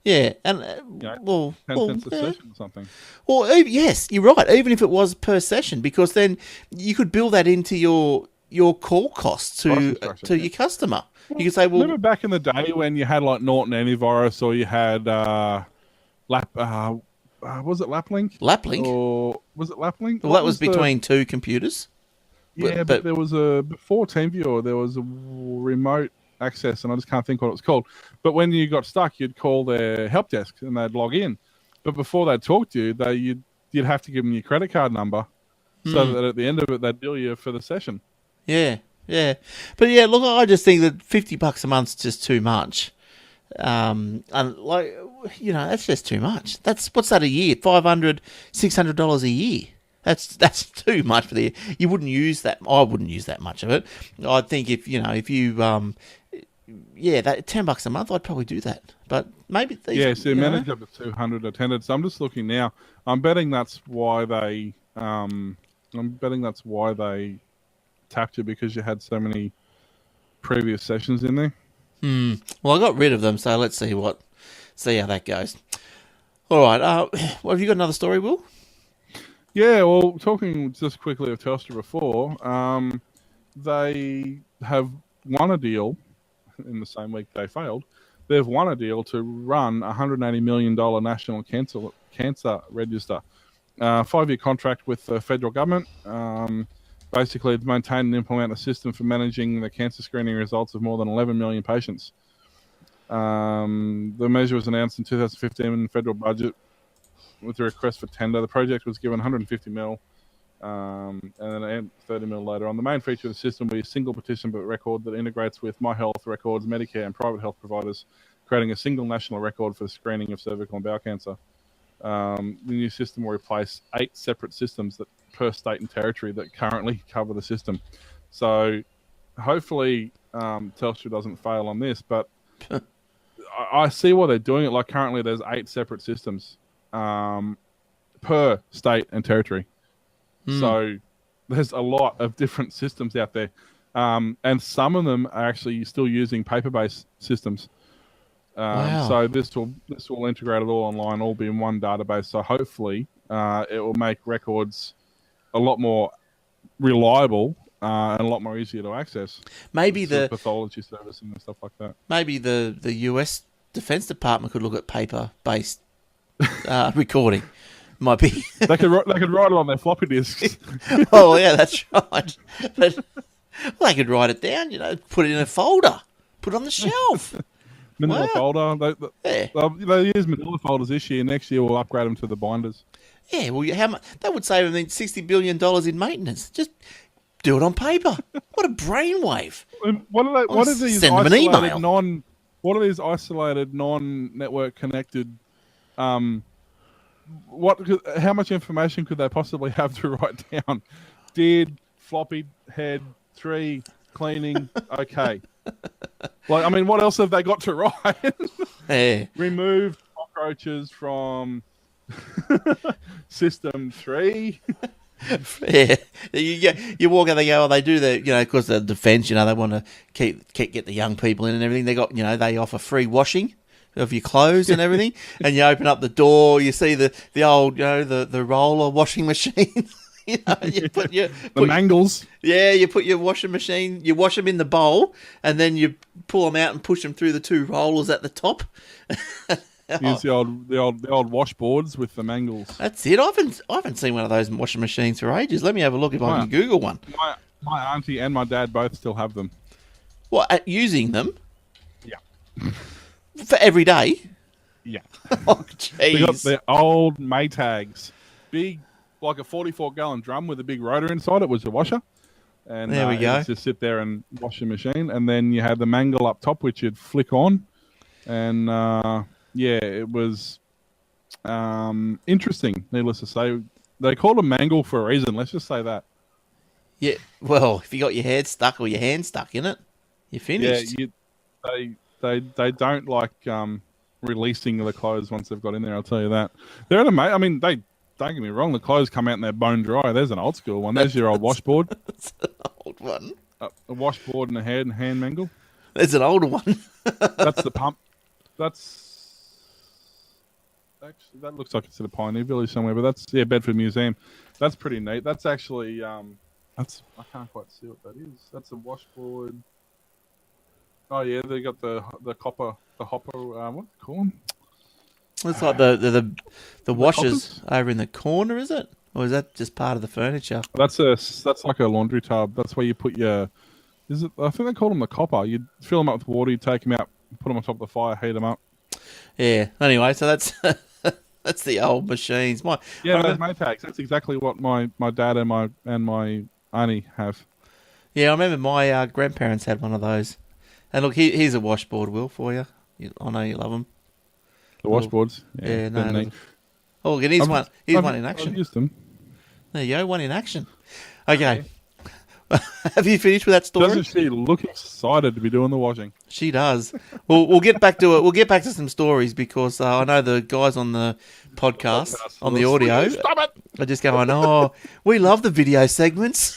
[SPEAKER 1] Yeah, and
[SPEAKER 2] 10 cents a session or something.
[SPEAKER 1] Well, yes, you're right. Even if it was per session, because then you could build that into your call costs to your customer. You could say, well,
[SPEAKER 2] remember back in the day when you had like Norton Antivirus, or you had was it Laplink?
[SPEAKER 1] Laplink?
[SPEAKER 2] Or was it Laplink?
[SPEAKER 1] Well, that was between 2 computers.
[SPEAKER 2] Yeah, but there was before TeamViewer, there was a remote access, and I just can't think what it was called. But when you got stuck, you'd call their help desk, and they'd log in. But before they'd talk to you, you'd have to give them your credit card number, so that at the end of it, they'd bill you for the session.
[SPEAKER 1] Yeah. But yeah, look, I just think that $50 a month's just too much. And like, that's just too much. What's that a year? $500, $600 a year. That's too much for the year. You wouldn't use that. I wouldn't use that much of it. I think if you that $10 a month, I'd probably do that. But maybe these.
[SPEAKER 2] Yeah, so managed up to 200 attended. So I'm just looking now. I'm betting that's why they. I'm betting that's why they tapped you, because you had so many previous sessions in there.
[SPEAKER 1] Well, I got rid of them, so let's see how that goes. All right. Well, have you got another story, Will?
[SPEAKER 2] Yeah, well, talking just quickly of Telstra before, they have won a deal in the same week they failed. They've won a deal to run a $180 million national cancer register. 5-year contract with the federal government. Basically, to maintain and implement a system for managing the cancer screening results of more than 11 million patients. The measure was announced in 2015 in the federal budget with a request for tender. The project was given 150 mil, and then 30 mil later on. The main feature of the system will be a single petition book record that integrates with My Health Records, Medicare, and private health providers, creating a single national record for the screening of cervical and bowel cancer. The new system will replace 8 separate systems that per state and territory that currently cover the system. So hopefully Telstra doesn't fail on this, but I see why they're doing it. Like currently there's 8 separate systems per state and territory. So there's a lot of different systems out there. And some of them are actually still using paper-based systems.
[SPEAKER 1] Wow.
[SPEAKER 2] So this will integrate it all online, all be in one database. So hopefully it will make records a lot more reliable and a lot more easier to access.
[SPEAKER 1] Maybe the
[SPEAKER 2] pathology service and stuff like that.
[SPEAKER 1] Maybe the US Defense Department could look at paper-based recording. Might be.
[SPEAKER 2] They could write it on their floppy disks.
[SPEAKER 1] Oh yeah, that's right. But they could write it down. Put it in a folder. Put it on the shelf.
[SPEAKER 2] Manila folder. They use Manila folders this year. Next year we'll upgrade them to the binders.
[SPEAKER 1] Yeah, well, how much that would save them $60 billion in maintenance. Just do it on paper. What a brainwave!
[SPEAKER 2] What are these
[SPEAKER 1] send them an email.
[SPEAKER 2] What are these isolated, non-network connected? How much information could they possibly have to write down? Did, floppy, head, 3, cleaning, okay. Like, I mean, what else have they got to write?
[SPEAKER 1] Yeah.
[SPEAKER 2] Removed cockroaches from system 3.
[SPEAKER 1] Yeah, you walk out, they go, they do because the defence, they want to get the young people in and everything. They got, they offer free washing of your clothes and everything, and you open up the door, you see the old, the roller washing machine. You put the
[SPEAKER 2] mangles.
[SPEAKER 1] Yeah, you put your washing machine, you wash them in the bowl, and then you pull them out and push them through the 2 rollers at the top.
[SPEAKER 2] Use the old washboards with the mangles.
[SPEAKER 1] That's it. I haven't seen one of those washing machines for ages. Let me have a look if I can Google one.
[SPEAKER 2] My auntie and my dad both still have them.
[SPEAKER 1] What, using them?
[SPEAKER 2] Yeah.
[SPEAKER 1] For every day?
[SPEAKER 2] Yeah.
[SPEAKER 1] Oh, jeez.
[SPEAKER 2] They got their old Maytags. Big, like a 44-gallon drum with a big rotor inside it was the washer. And
[SPEAKER 1] there we go.
[SPEAKER 2] Just sit there and wash the machine. And then you had the mangle up top, which you'd flick on. And, it was interesting, needless to say. They called them mangle for a reason. Let's just say that.
[SPEAKER 1] Yeah, well, if you got your head stuck or your hand stuck in it, you're finished.
[SPEAKER 2] Yeah, they don't like releasing the clothes once they've got in there, I'll tell you that. They're amazing. I mean, don't get me wrong, the clothes come out and they're bone dry. There's an old school one. There's your old washboard.
[SPEAKER 1] That's an old one.
[SPEAKER 2] A washboard and a hand mangle.
[SPEAKER 1] There's an older one.
[SPEAKER 2] That's the pump. Actually, that looks like it's at a Pioneer Village somewhere, but that's Bedford Museum. That's pretty neat. That's actually I can't quite see what that is. That's a washboard. Oh yeah, they got the hopper. What do you call them?
[SPEAKER 1] It's like the washers over in the corner, is it? Or is that just part of the furniture?
[SPEAKER 2] That's like a laundry tub. That's where you put your. Is it? I think they call them the copper. You fill them up with water. You take them out, put them on top of the fire, heat them up.
[SPEAKER 1] Yeah. Anyway, so that's that's the old machines.
[SPEAKER 2] Those Maytags. That's exactly what my dad and my auntie have. Yeah,
[SPEAKER 1] I remember my grandparents had one of those. And look, here's a washboard, Will, for you. I know you love them.
[SPEAKER 2] The washboards.
[SPEAKER 1] Yeah, no. Oh, here's one in action.
[SPEAKER 2] I've used them.
[SPEAKER 1] There you go, one in action. Okay. Have you finished with that story?
[SPEAKER 2] Doesn't she look excited to be doing the washing?
[SPEAKER 1] She does. Well, we'll get back to it. We'll get back to some stories because I know the guys on the podcast, on the audio, are just going, "Oh, we love the video segments."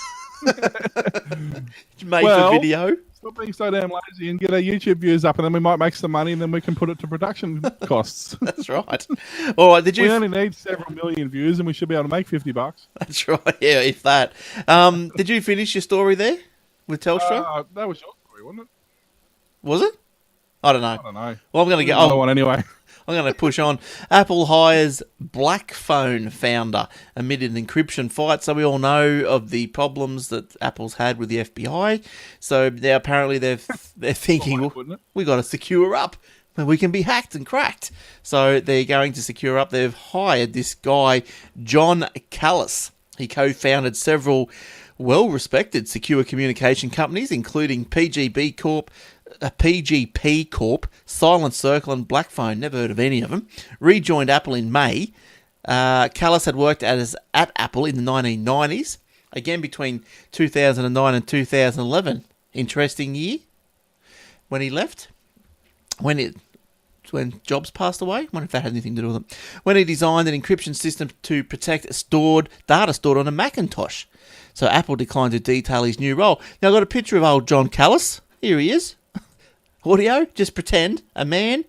[SPEAKER 1] Made for video.
[SPEAKER 2] Stop being so damn lazy and get our YouTube views up, and then we might make some money, and then we can put it to production costs.
[SPEAKER 1] That's right. All right.
[SPEAKER 2] We only need several million views, and we should be able to make $50.
[SPEAKER 1] That's right. Yeah, if that. Did you finish your story there with Telstra?
[SPEAKER 2] That was your story, wasn't it?
[SPEAKER 1] Was it? I don't know.
[SPEAKER 2] I don't know.
[SPEAKER 1] Well, I'm going to get
[SPEAKER 2] another one anyway.
[SPEAKER 1] I'm going to push on. Apple hires Blackphone founder amid an encryption fight. So we all know of the problems that Apple's had with the FBI. So now apparently they're thinking, well, we got to secure up. We can be hacked and cracked. So they're going to secure up. They've hired this guy, John Callis. He co-founded several well-respected secure communication companies, including PGP Corp, Silent Circle, and Blackphone. Never heard of any of them. Rejoined Apple in May. Callis had worked at Apple in the 1990s, again between 2009 and 2011. Interesting year when he left. When Jobs passed away. I wonder if that had anything to do with it. When he designed an encryption system to protect data stored on a Macintosh. So Apple declined to detail his new role. Now I've got a picture of old John Callis. Here he is. Audio, just pretend a man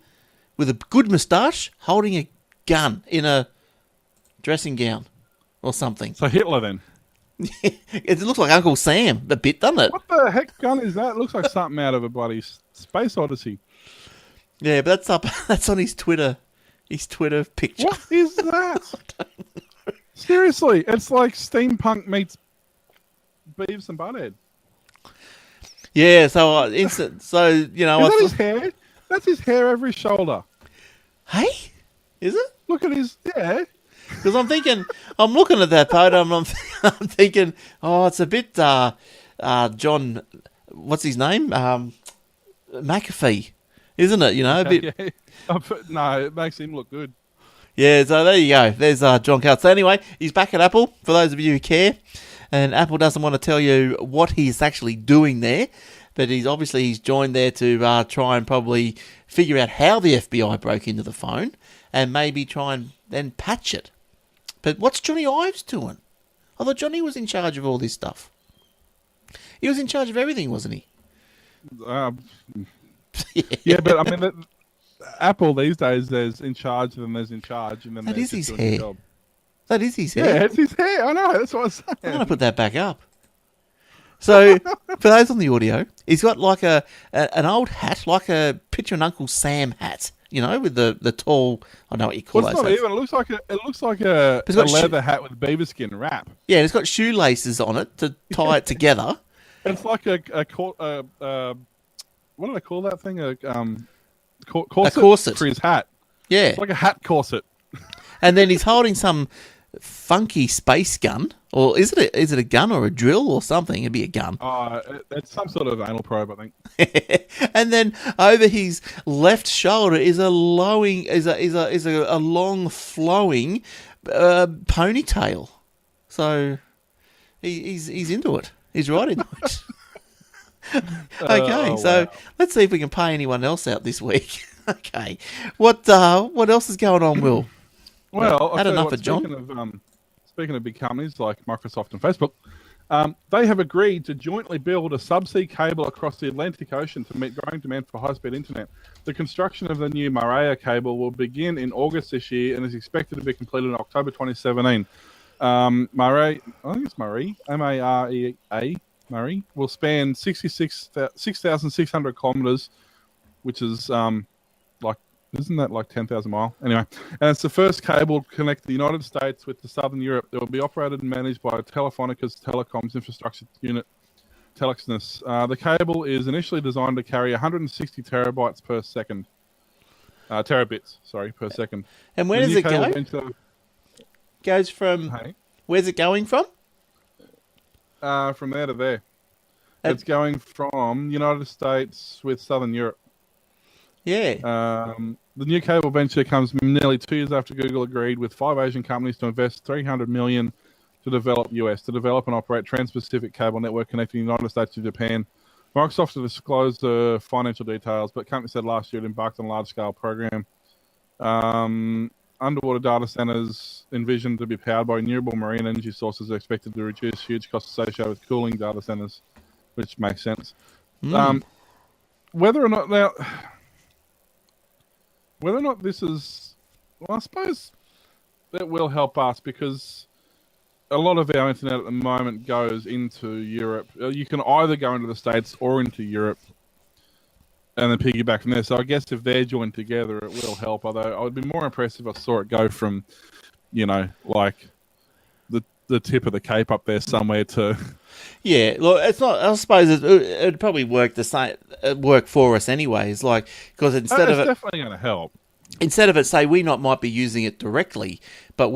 [SPEAKER 1] with a good moustache holding a gun in a dressing gown or something.
[SPEAKER 2] So Hitler then?
[SPEAKER 1] It looks like Uncle Sam a bit, doesn't it?
[SPEAKER 2] What the heck gun is that? It looks like something out of a bloody Space Odyssey.
[SPEAKER 1] Yeah, but that's on his Twitter picture.
[SPEAKER 2] What is that? Seriously, it's like steampunk meets Beavis and Butthead.
[SPEAKER 1] Yeah, so instant. So you know,
[SPEAKER 2] is that his hair? That's his hair over his shoulder.
[SPEAKER 1] Hey, is it?
[SPEAKER 2] Look at his
[SPEAKER 1] Because I'm looking at that photo, and I'm thinking, oh, it's a bit John. What's his name? McAfee, isn't it? You know, a bit.
[SPEAKER 2] Yeah. No, it makes him look good.
[SPEAKER 1] Yeah, so there you go. There's John Cale. So anyway, he's back at Apple. For those of you who care. And Apple doesn't want to tell you what he's actually doing there, but he's joined there to try and probably figure out how the FBI broke into the phone and maybe try and then patch it. But what's Johnny Ives doing? I thought Johnny was in charge of all this stuff. He was in charge of everything, wasn't he?
[SPEAKER 2] Yeah, but I mean, Apple these days, there's in charge, and then there's in charge, and then
[SPEAKER 1] that
[SPEAKER 2] is
[SPEAKER 1] his hair.
[SPEAKER 2] Job.
[SPEAKER 1] That is his hair.
[SPEAKER 2] Yeah, it's his hair. I know. That's what I was saying.
[SPEAKER 1] I'm going to put that back up. So, for those on the audio, he's got like an old hat, like a picture an Uncle Sam hat, you know, with the tall. I know what you call those.
[SPEAKER 2] It's not even. It looks like a leather hat with beaver skin wrap.
[SPEAKER 1] Yeah, it's got shoelaces on it to tie it together.
[SPEAKER 2] It's like what do they call that thing? Corset?
[SPEAKER 1] A corset
[SPEAKER 2] For his hat.
[SPEAKER 1] Yeah,
[SPEAKER 2] it's like a hat corset.
[SPEAKER 1] And then he's holding some funky space gun, or is it a gun or a drill or something? It'd be a gun.
[SPEAKER 2] It's some sort of anal probe, I think.
[SPEAKER 1] And then over his left shoulder is a long flowing ponytail. So he's into it. He's right into it. Okay, so let's see if we can pay anyone else out this week. Okay, what else is going on, Will?
[SPEAKER 2] Well,
[SPEAKER 1] had enough of John.
[SPEAKER 2] Speaking of big companies like Microsoft and Facebook, they have agreed to jointly build a subsea cable across the Atlantic Ocean to meet growing demand for high-speed internet. The construction of the new Maria cable will begin in August this year and is expected to be completed in October 2017. Marie, I think it's Marie, M-A-R-E-A, Marie, will span 6,600 kilometres, which is isn't that like 10,000 miles? Anyway, and it's the first cable to connect the United States with the Southern Europe. It will be operated and managed by Telefónica's Telecoms Infrastructure Unit, Telexness. The cable is initially designed to carry 160 terabytes per second. Terabits, per second.
[SPEAKER 1] And where does it go? Goes from... Where's it going from?
[SPEAKER 2] From there to there. It's going from United States with Southern Europe.
[SPEAKER 1] Yeah.
[SPEAKER 2] The new cable venture comes nearly 2 years after Google agreed with 5 Asian companies to invest $300 million to develop and operate trans-Pacific cable network connecting the United States to Japan. Microsoft has disclosed the financial details, but the company said last year it embarked on a large-scale program. Underwater data centers envisioned to be powered by renewable marine energy sources are expected to reduce huge costs associated with cooling data centers, which makes sense. Whether or not this is, well, I suppose that will help us because a lot of our internet at the moment goes into Europe. You can either go into the States or into Europe and then piggyback from there. So I guess if they're joined together, it will help. Although I would be more impressed if I saw it go from, like the tip of the Cape up there somewhere to...
[SPEAKER 1] Yeah, look, it's not. I suppose it'd probably work the same. Work for us anyways. Like because
[SPEAKER 2] it's definitely going to help.
[SPEAKER 1] Instead of it, say we might be using it directly, but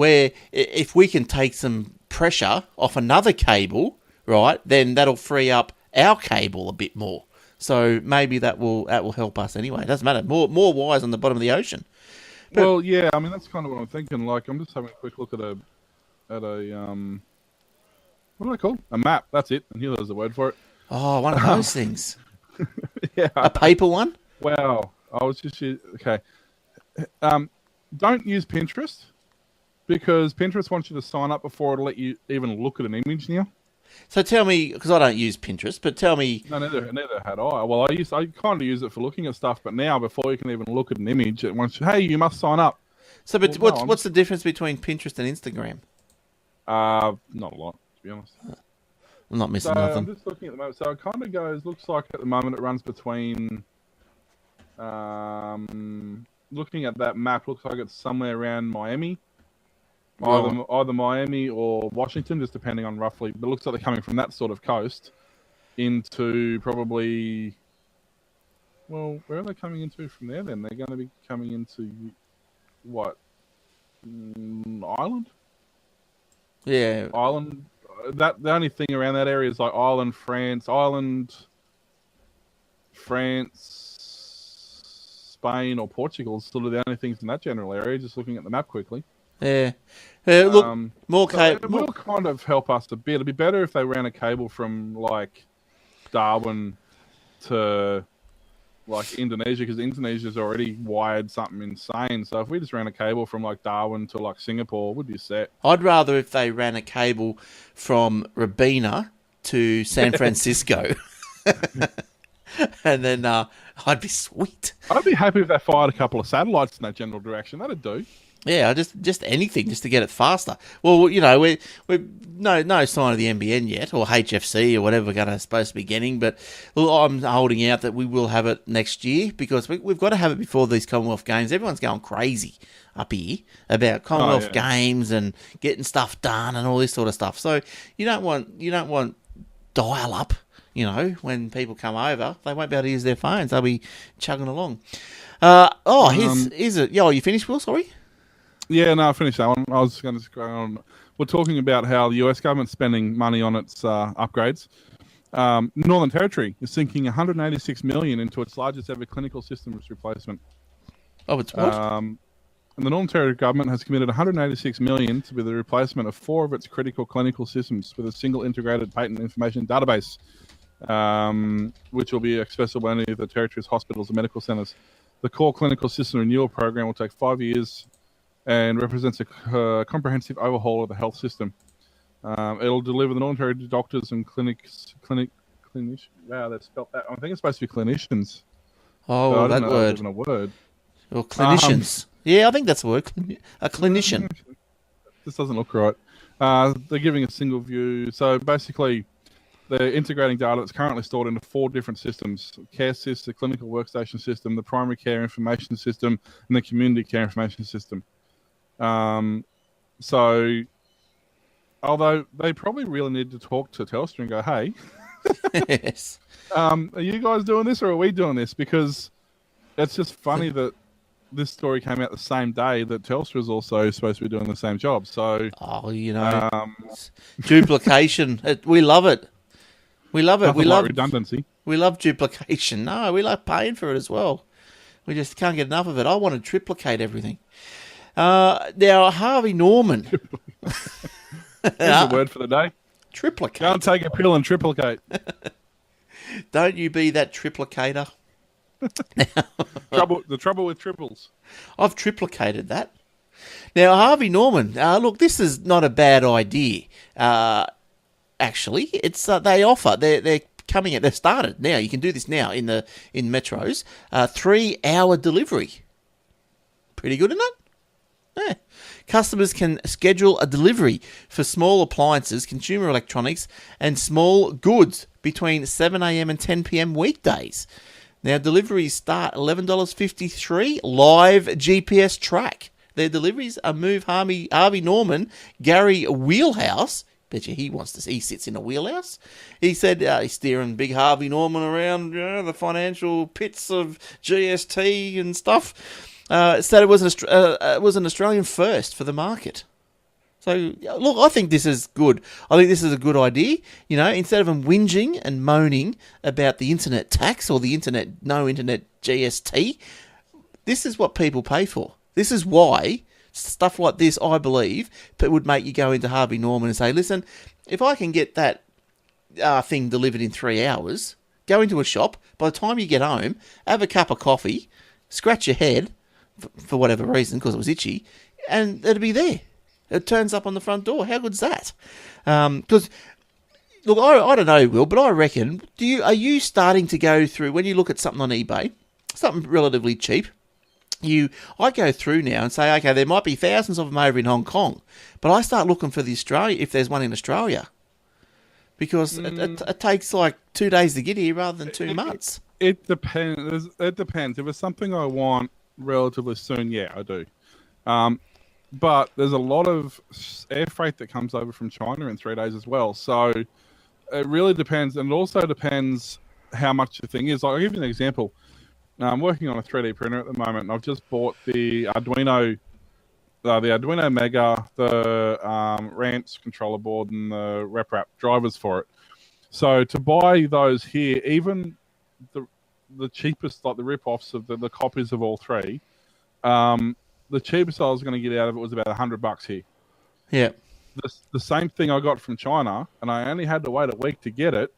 [SPEAKER 1] if we can take some pressure off another cable, right, then that'll free up our cable a bit more. So maybe that will help us anyway. It doesn't matter. More wires on the bottom of the ocean.
[SPEAKER 2] But, well, yeah, I mean that's kind of what I'm thinking. Like I'm just having a quick look at a what do I call? A map. That's it. And here there's a word for it.
[SPEAKER 1] Oh, one of those things.
[SPEAKER 2] Yeah.
[SPEAKER 1] A paper one?
[SPEAKER 2] Wow. I was just... Okay. Don't use Pinterest because Pinterest wants you to sign up before it'll let you even look at an image now.
[SPEAKER 1] So tell me, because I don't use Pinterest, but tell me...
[SPEAKER 2] No, neither had I. Well, I kind of use it for looking at stuff, but now before you can even look at an image, it wants you, hey, you must sign up.
[SPEAKER 1] So, but what's the difference between Pinterest and Instagram?
[SPEAKER 2] Not a lot. To be honest,
[SPEAKER 1] I'm not missing nothing.
[SPEAKER 2] I'm just looking at the moment. So it kind of goes. Looks like at the moment it runs between. Looking at that map, looks like it's somewhere around Miami, either Miami or Washington, just depending on roughly. But it looks like they're coming from that sort of coast into probably. Well, where are they coming into from there? Then they're going to be coming into what? Ireland. Yeah, Ireland. That the only thing around that area is like Ireland, Spain, or Portugal. Sort of the only things in that general area. Just looking at the map quickly.
[SPEAKER 1] Yeah. Look,
[SPEAKER 2] it will kind of help us a bit. It'd be better if they ran a cable from like Darwin to like Indonesia, because Indonesia's already wired something insane. So if we just ran a cable from like Darwin to like Singapore, we'd be set.
[SPEAKER 1] I'd rather if they ran a cable from Rabina to San Francisco. And then I'd be sweet.
[SPEAKER 2] I'd be happy if they fired a couple of satellites in that general direction. That'd do.
[SPEAKER 1] Yeah, just anything just to get it faster. Well, we're no sign of the NBN yet, or HFC or whatever we're supposed to be getting. But I'm holding out that we will have it next year because we've got to have it before these Commonwealth Games. Everyone's going crazy up here about Commonwealth Games and getting stuff done and all this sort of stuff. So you don't want dial up. When people come over, they won't be able to use their phones. They'll be chugging along. Here's it. Yeah, you finished, Will? Sorry.
[SPEAKER 2] Yeah, no, I finished that one. I was going to go on. We're talking about how the US government's spending money on its upgrades. Northern Territory is sinking $186 million into its largest ever clinical systems replacement.
[SPEAKER 1] Oh, it's what?
[SPEAKER 2] And the Northern Territory government has committed $186 million to be the replacement of 4 of its critical clinical systems with a single integrated patient information database, which will be accessible only to the Territory's hospitals and medical centres. The core clinical system renewal program will take 5 years and represents a comprehensive overhaul of the health system. It'll deliver the Northern Territory doctors and clinicians. Wow, they spelled that. I think it's supposed to be clinicians.
[SPEAKER 1] Oh, well, that word.
[SPEAKER 2] Even a word.
[SPEAKER 1] Or clinicians. Yeah, I think that's a word. A clinician.
[SPEAKER 2] This doesn't look right. They're giving a single view. So basically, they're integrating data that's currently stored into 4 different systems: CareSys, the clinical workstation system, the primary care information system, and the community care information system. So, although they probably really need to talk to Telstra and go, hey,
[SPEAKER 1] yes.
[SPEAKER 2] Are you guys doing this or are we doing this? Because it's just funny that this story came out the same day that Telstra is also supposed to be doing the same job. So,
[SPEAKER 1] duplication. We love it. We love it. We love
[SPEAKER 2] redundancy.
[SPEAKER 1] We love duplication. No, we love paying for it as well. We just can't get enough of it. I want to triplicate everything. Now, Harvey Norman.
[SPEAKER 2] Here's the word for the day.
[SPEAKER 1] Triplicate.
[SPEAKER 2] Go and take a pill and triplicate.
[SPEAKER 1] Don't you be that triplicator.
[SPEAKER 2] The trouble with triples.
[SPEAKER 1] I've triplicated that. Now, Harvey Norman, look, this is not a bad idea. Actually, it's they offer. They're coming at. They've started now. You can do this now in metros. 3-hour delivery. Pretty good, isn't it? Yeah. Customers can schedule a delivery for small appliances, consumer electronics, and small goods between 7 a.m. and 10 p.m. weekdays. Now, deliveries start $11.53, live GPS track. Their deliveries are move Harvey Norman, Gary Wheelhouse. Bet you he sits in a wheelhouse. He said he's steering big Harvey Norman around the financial pits of GST and stuff. Said it was an Australian first for the market. So, look, I think this is good. I think this is a good idea. You know, instead of them whinging and moaning about the internet tax or the no internet GST, this is what people pay for. This is why stuff like this, I believe, would make you go into Harvey Norman and say, listen, if I can get that thing delivered in 3 hours, go into a shop, by the time you get home, have a cup of coffee, scratch your head, for whatever reason, because it was itchy, and it'll be there. It turns up on the front door. How good's that? Because, look, I don't know, Will, but I reckon, are you starting to go through, when you look at something on eBay, something relatively cheap, I go through now and say, okay, there might be thousands of them over in Hong Kong, but I start looking for if there's one in Australia, because it takes like 2 days to get here rather than 2 months.
[SPEAKER 2] It depends. It depends. If it's something I want relatively soon, yeah, I do. But there's a lot of air freight that comes over from China in 3 days as well. So it really depends. And it also depends how much the thing is. I'll give you an example. I'm working on a 3D printer at the moment, and I've just bought the Arduino Mega, the Rance controller board, and the RepRap drivers for it. So to buy those here, even the cheapest, like the rip-offs of the copies of all three, the cheapest I was going to get out of it was about $100 here.
[SPEAKER 1] Yeah.
[SPEAKER 2] The same thing I got from China, and I only had to wait a week to get it,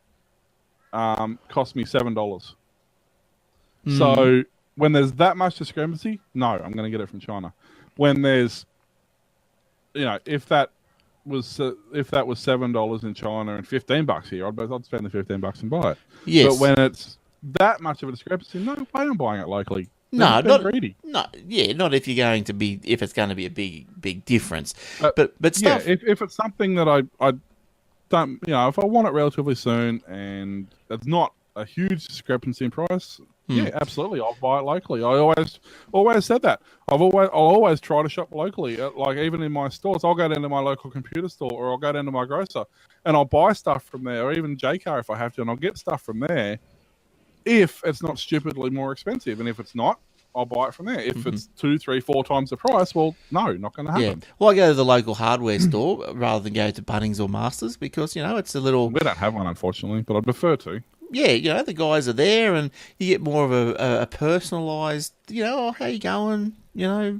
[SPEAKER 2] cost me $7. So when there's that much discrepancy, no, I'm going to get it from China. When there's, if that was $7 in China and $15 here, I'd spend the $15 and buy it.
[SPEAKER 1] Yes.
[SPEAKER 2] But when it's that much of a discrepancy, no way I'm buying it locally.
[SPEAKER 1] No, not
[SPEAKER 2] greedy.
[SPEAKER 1] No, yeah, not if it's going to be a big difference. But stuff.
[SPEAKER 2] Yeah, if it's something that I don't, if I want it relatively soon and it's not a huge discrepancy in price, yeah, absolutely, I'll buy it locally. I always said that. I'll always try to shop locally. Like even in my stores, I'll go down to my local computer store or I'll go down to my grocer and I'll buy stuff from there, or even JCar if I have to, and I'll get stuff from there if it's not stupidly more expensive. And if it's not, I'll buy it from there. If it's 2, 3, 4 times the price, well, no, not going to happen.
[SPEAKER 1] Yeah. Well, I go to the local hardware store rather than go to Bunnings or Masters because, it's a little...
[SPEAKER 2] We don't have one, unfortunately, but I'd prefer to.
[SPEAKER 1] Yeah, the guys are there and you get more of a personalised, how you going,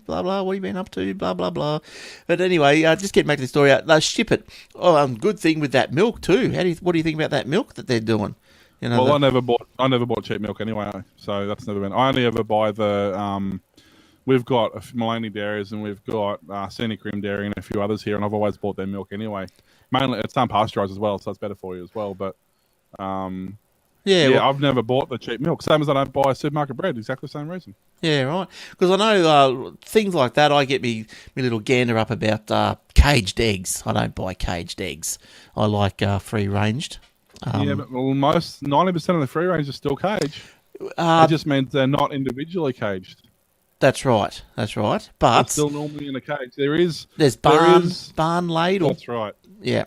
[SPEAKER 1] blah, blah, what have you been up to, blah, blah, blah. But anyway, just getting back to the story, they ship it. Oh, good thing with that milk too. What do you think about that milk that they're doing?
[SPEAKER 2] I never bought cheap milk anyway, so that's never been. I only ever buy the. We've got Maloney Dairies and we've got Scenic Rim Dairy and a few others here, and I've always bought their milk anyway. Mainly, it's unpasteurised as well, so it's better for you as well. But I've never bought the cheap milk. Same as I don't buy supermarket bread. Exactly the same reason.
[SPEAKER 1] Yeah, right. Because I know things like that. I get me little gander up about caged eggs. I don't buy caged eggs. I like free ranged.
[SPEAKER 2] But most 90% of the free range is still caged. It just means they're not individually caged.
[SPEAKER 1] That's right. But
[SPEAKER 2] they're still normally in a cage.
[SPEAKER 1] There's barn laid.
[SPEAKER 2] That's right.
[SPEAKER 1] Yeah.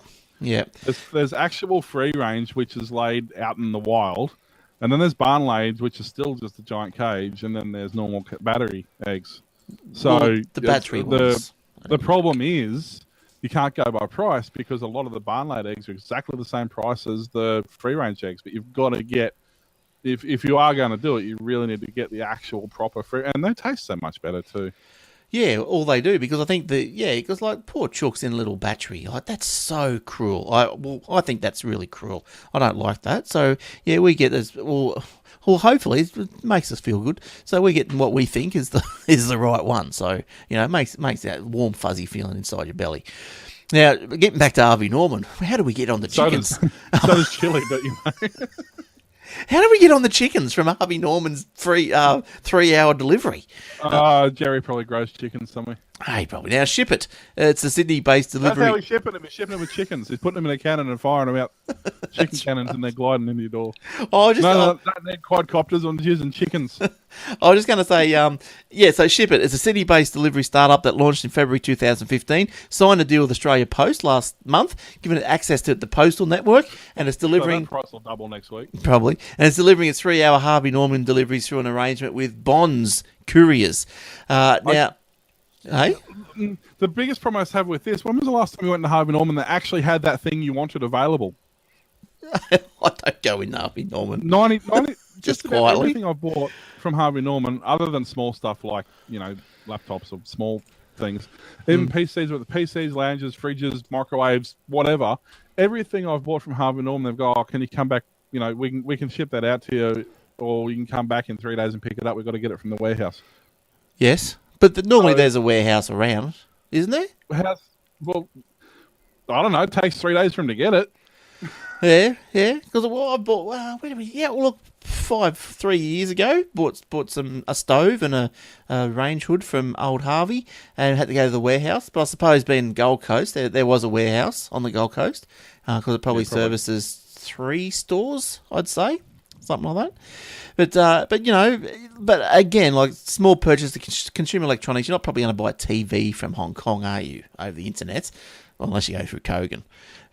[SPEAKER 2] There's actual free range which is laid out in the wild, and then there's barn laid which is still just a giant cage, and then there's normal battery eggs. So
[SPEAKER 1] the battery ones.
[SPEAKER 2] The problem is you can't go by price because a lot of the barn laid eggs are exactly the same price as the free range eggs. But you've got to get, if you are going to do it, you really need to get the actual proper free, and they taste so much better too.
[SPEAKER 1] Yeah, all they do, because I think because like poor Chook's in a little battery. Like, that's so cruel. I think that's really cruel. I don't like that. So yeah, we get this. Well, hopefully it makes us feel good. So we're getting what we think is the right one. So it makes that warm fuzzy feeling inside your belly. Now, getting back to Harvey Norman, how do we get on the chickens?
[SPEAKER 2] So does chili, don't you know?
[SPEAKER 1] How do we get on the chickens from Harvey Norman's 3-hour delivery?
[SPEAKER 2] Jerry probably grows chickens somewhere.
[SPEAKER 1] Hey, probably. Now, ship it. It's a Sydney-based delivery.
[SPEAKER 2] That's how he's shipping them. He's shipping them with chickens. He's putting them in a cannon and firing them out. Chicken cannons, and they're gliding into your door. No, they're quadcopters on using chickens.
[SPEAKER 1] I was just going to say, so ship it. It's a Sydney-based delivery startup that launched in February 2015, signed a deal with Australia Post last month, giving it access to the postal network, and it's delivering...
[SPEAKER 2] So that price will double next week.
[SPEAKER 1] Probably. And it's delivering its 3-hour Harvey Norman deliveries through an arrangement with Bonds Couriers. Hey?
[SPEAKER 2] The biggest problem I have with this, when was the last time you went to Harvey Norman that actually had that thing you wanted available?
[SPEAKER 1] I don't go in Harvey Norman.
[SPEAKER 2] 90
[SPEAKER 1] just
[SPEAKER 2] about
[SPEAKER 1] quietly.
[SPEAKER 2] everything I've bought from Harvey Norman, other than small stuff like, laptops or small things, even PCs with the PCs, lounges, fridges, microwaves, whatever, everything I've bought from Harvey Norman, they've gone, can you come back, we can ship that out to you, or you can come back in 3 days and pick it up. We've got to get it from the warehouse.
[SPEAKER 1] Yes. But normally there's a warehouse around, isn't there?
[SPEAKER 2] Well, I don't know. It takes 3 days for him to get it.
[SPEAKER 1] Yeah. Because I bought. Where did we? Yeah, well, look, 3 years ago, bought a stove and a range hood from old Harvey, and had to go to the warehouse. But I suppose being Gold Coast, there was a warehouse on the Gold Coast, because it probably services 3 stores, I'd say, something like that. But again, like small purchase of consumer electronics, you're not probably going to buy a TV from Hong Kong, are you, over the internet? Well, unless you go through Kogan.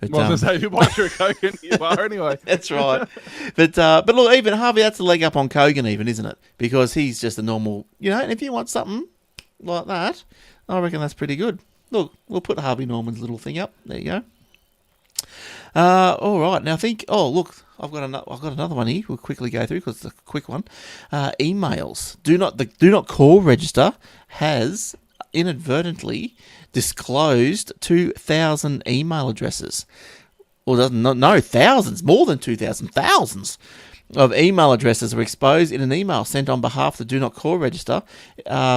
[SPEAKER 1] But,
[SPEAKER 2] I was going to say, if you buy through Kogan, you are anyway.
[SPEAKER 1] That's right. But look, even Harvey, that's a leg up on Kogan even, isn't it? Because he's just a normal, and if you want something like that, I reckon that's pretty good. Look, we'll put Harvey Norman's little thing up. There you go. All right. Now think. Oh, look, I've got another one here. We'll quickly go through because it's a quick one. Emails. The do not call register has inadvertently disclosed 2,000 email addresses. Well, thousands, more than 2,000, thousands of email addresses were exposed in an email sent on behalf of the Do Not Call register,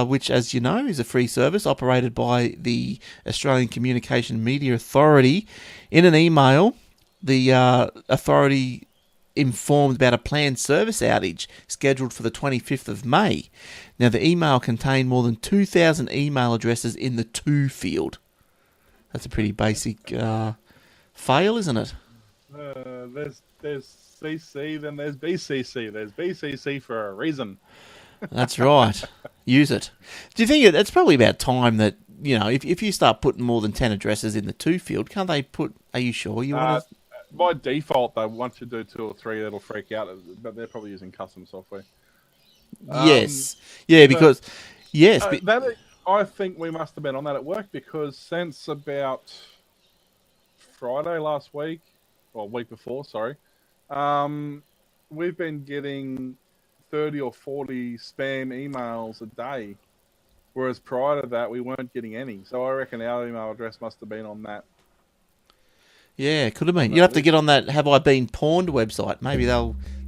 [SPEAKER 1] which, as you know, is a free service operated by the Australian Communication Media Authority. In an email, the authority informed about a planned service outage scheduled for the 25th of May. Now, the email contained more than 2,000 email addresses in the to field. That's a pretty basic fail, isn't it?
[SPEAKER 2] There's CC, then there's BCC. There's BCC for a reason.
[SPEAKER 1] That's right. Use it. Do you think it's probably about time that, if you start putting more than 10 addresses in the to field, can't they put, are you sure you want to...
[SPEAKER 2] By default, though, once you do 2 or 3, that'll freak out, but they're probably using custom software.
[SPEAKER 1] Yes. Yeah, because... Yes.
[SPEAKER 2] I think we must have been on that at work, because since about Friday last week, or week before, sorry, we've been getting 30 or 40 spam emails a day, whereas prior to that, we weren't getting any. So I reckon our email address must have been on that.
[SPEAKER 1] Yeah, could have been. You'll have to get on that Have I Been Pawned website. Maybe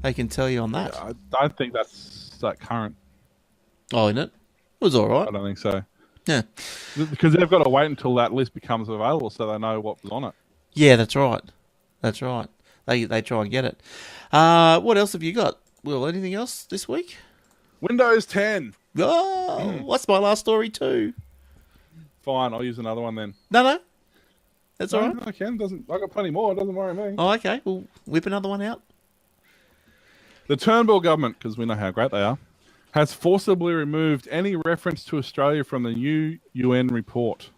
[SPEAKER 1] they can tell you on that.
[SPEAKER 2] Yeah, I don't think that's that current.
[SPEAKER 1] Oh, isn't it? It was all right.
[SPEAKER 2] I don't think so.
[SPEAKER 1] Yeah.
[SPEAKER 2] Because they've got to wait until that list becomes available so they know what was on it.
[SPEAKER 1] Yeah, that's right. That's right. They try and get it. What else have you got? Will, anything else this week?
[SPEAKER 2] Windows 10.
[SPEAKER 1] Oh, what's my last story too?
[SPEAKER 2] Fine, I'll use another one then.
[SPEAKER 1] No. That's all right.
[SPEAKER 2] I can. I got plenty more. It doesn't worry me.
[SPEAKER 1] Oh, okay. We'll whip another one out.
[SPEAKER 2] The Turnbull government, because we know how great they are, has forcibly removed any reference to Australia from the new UN report.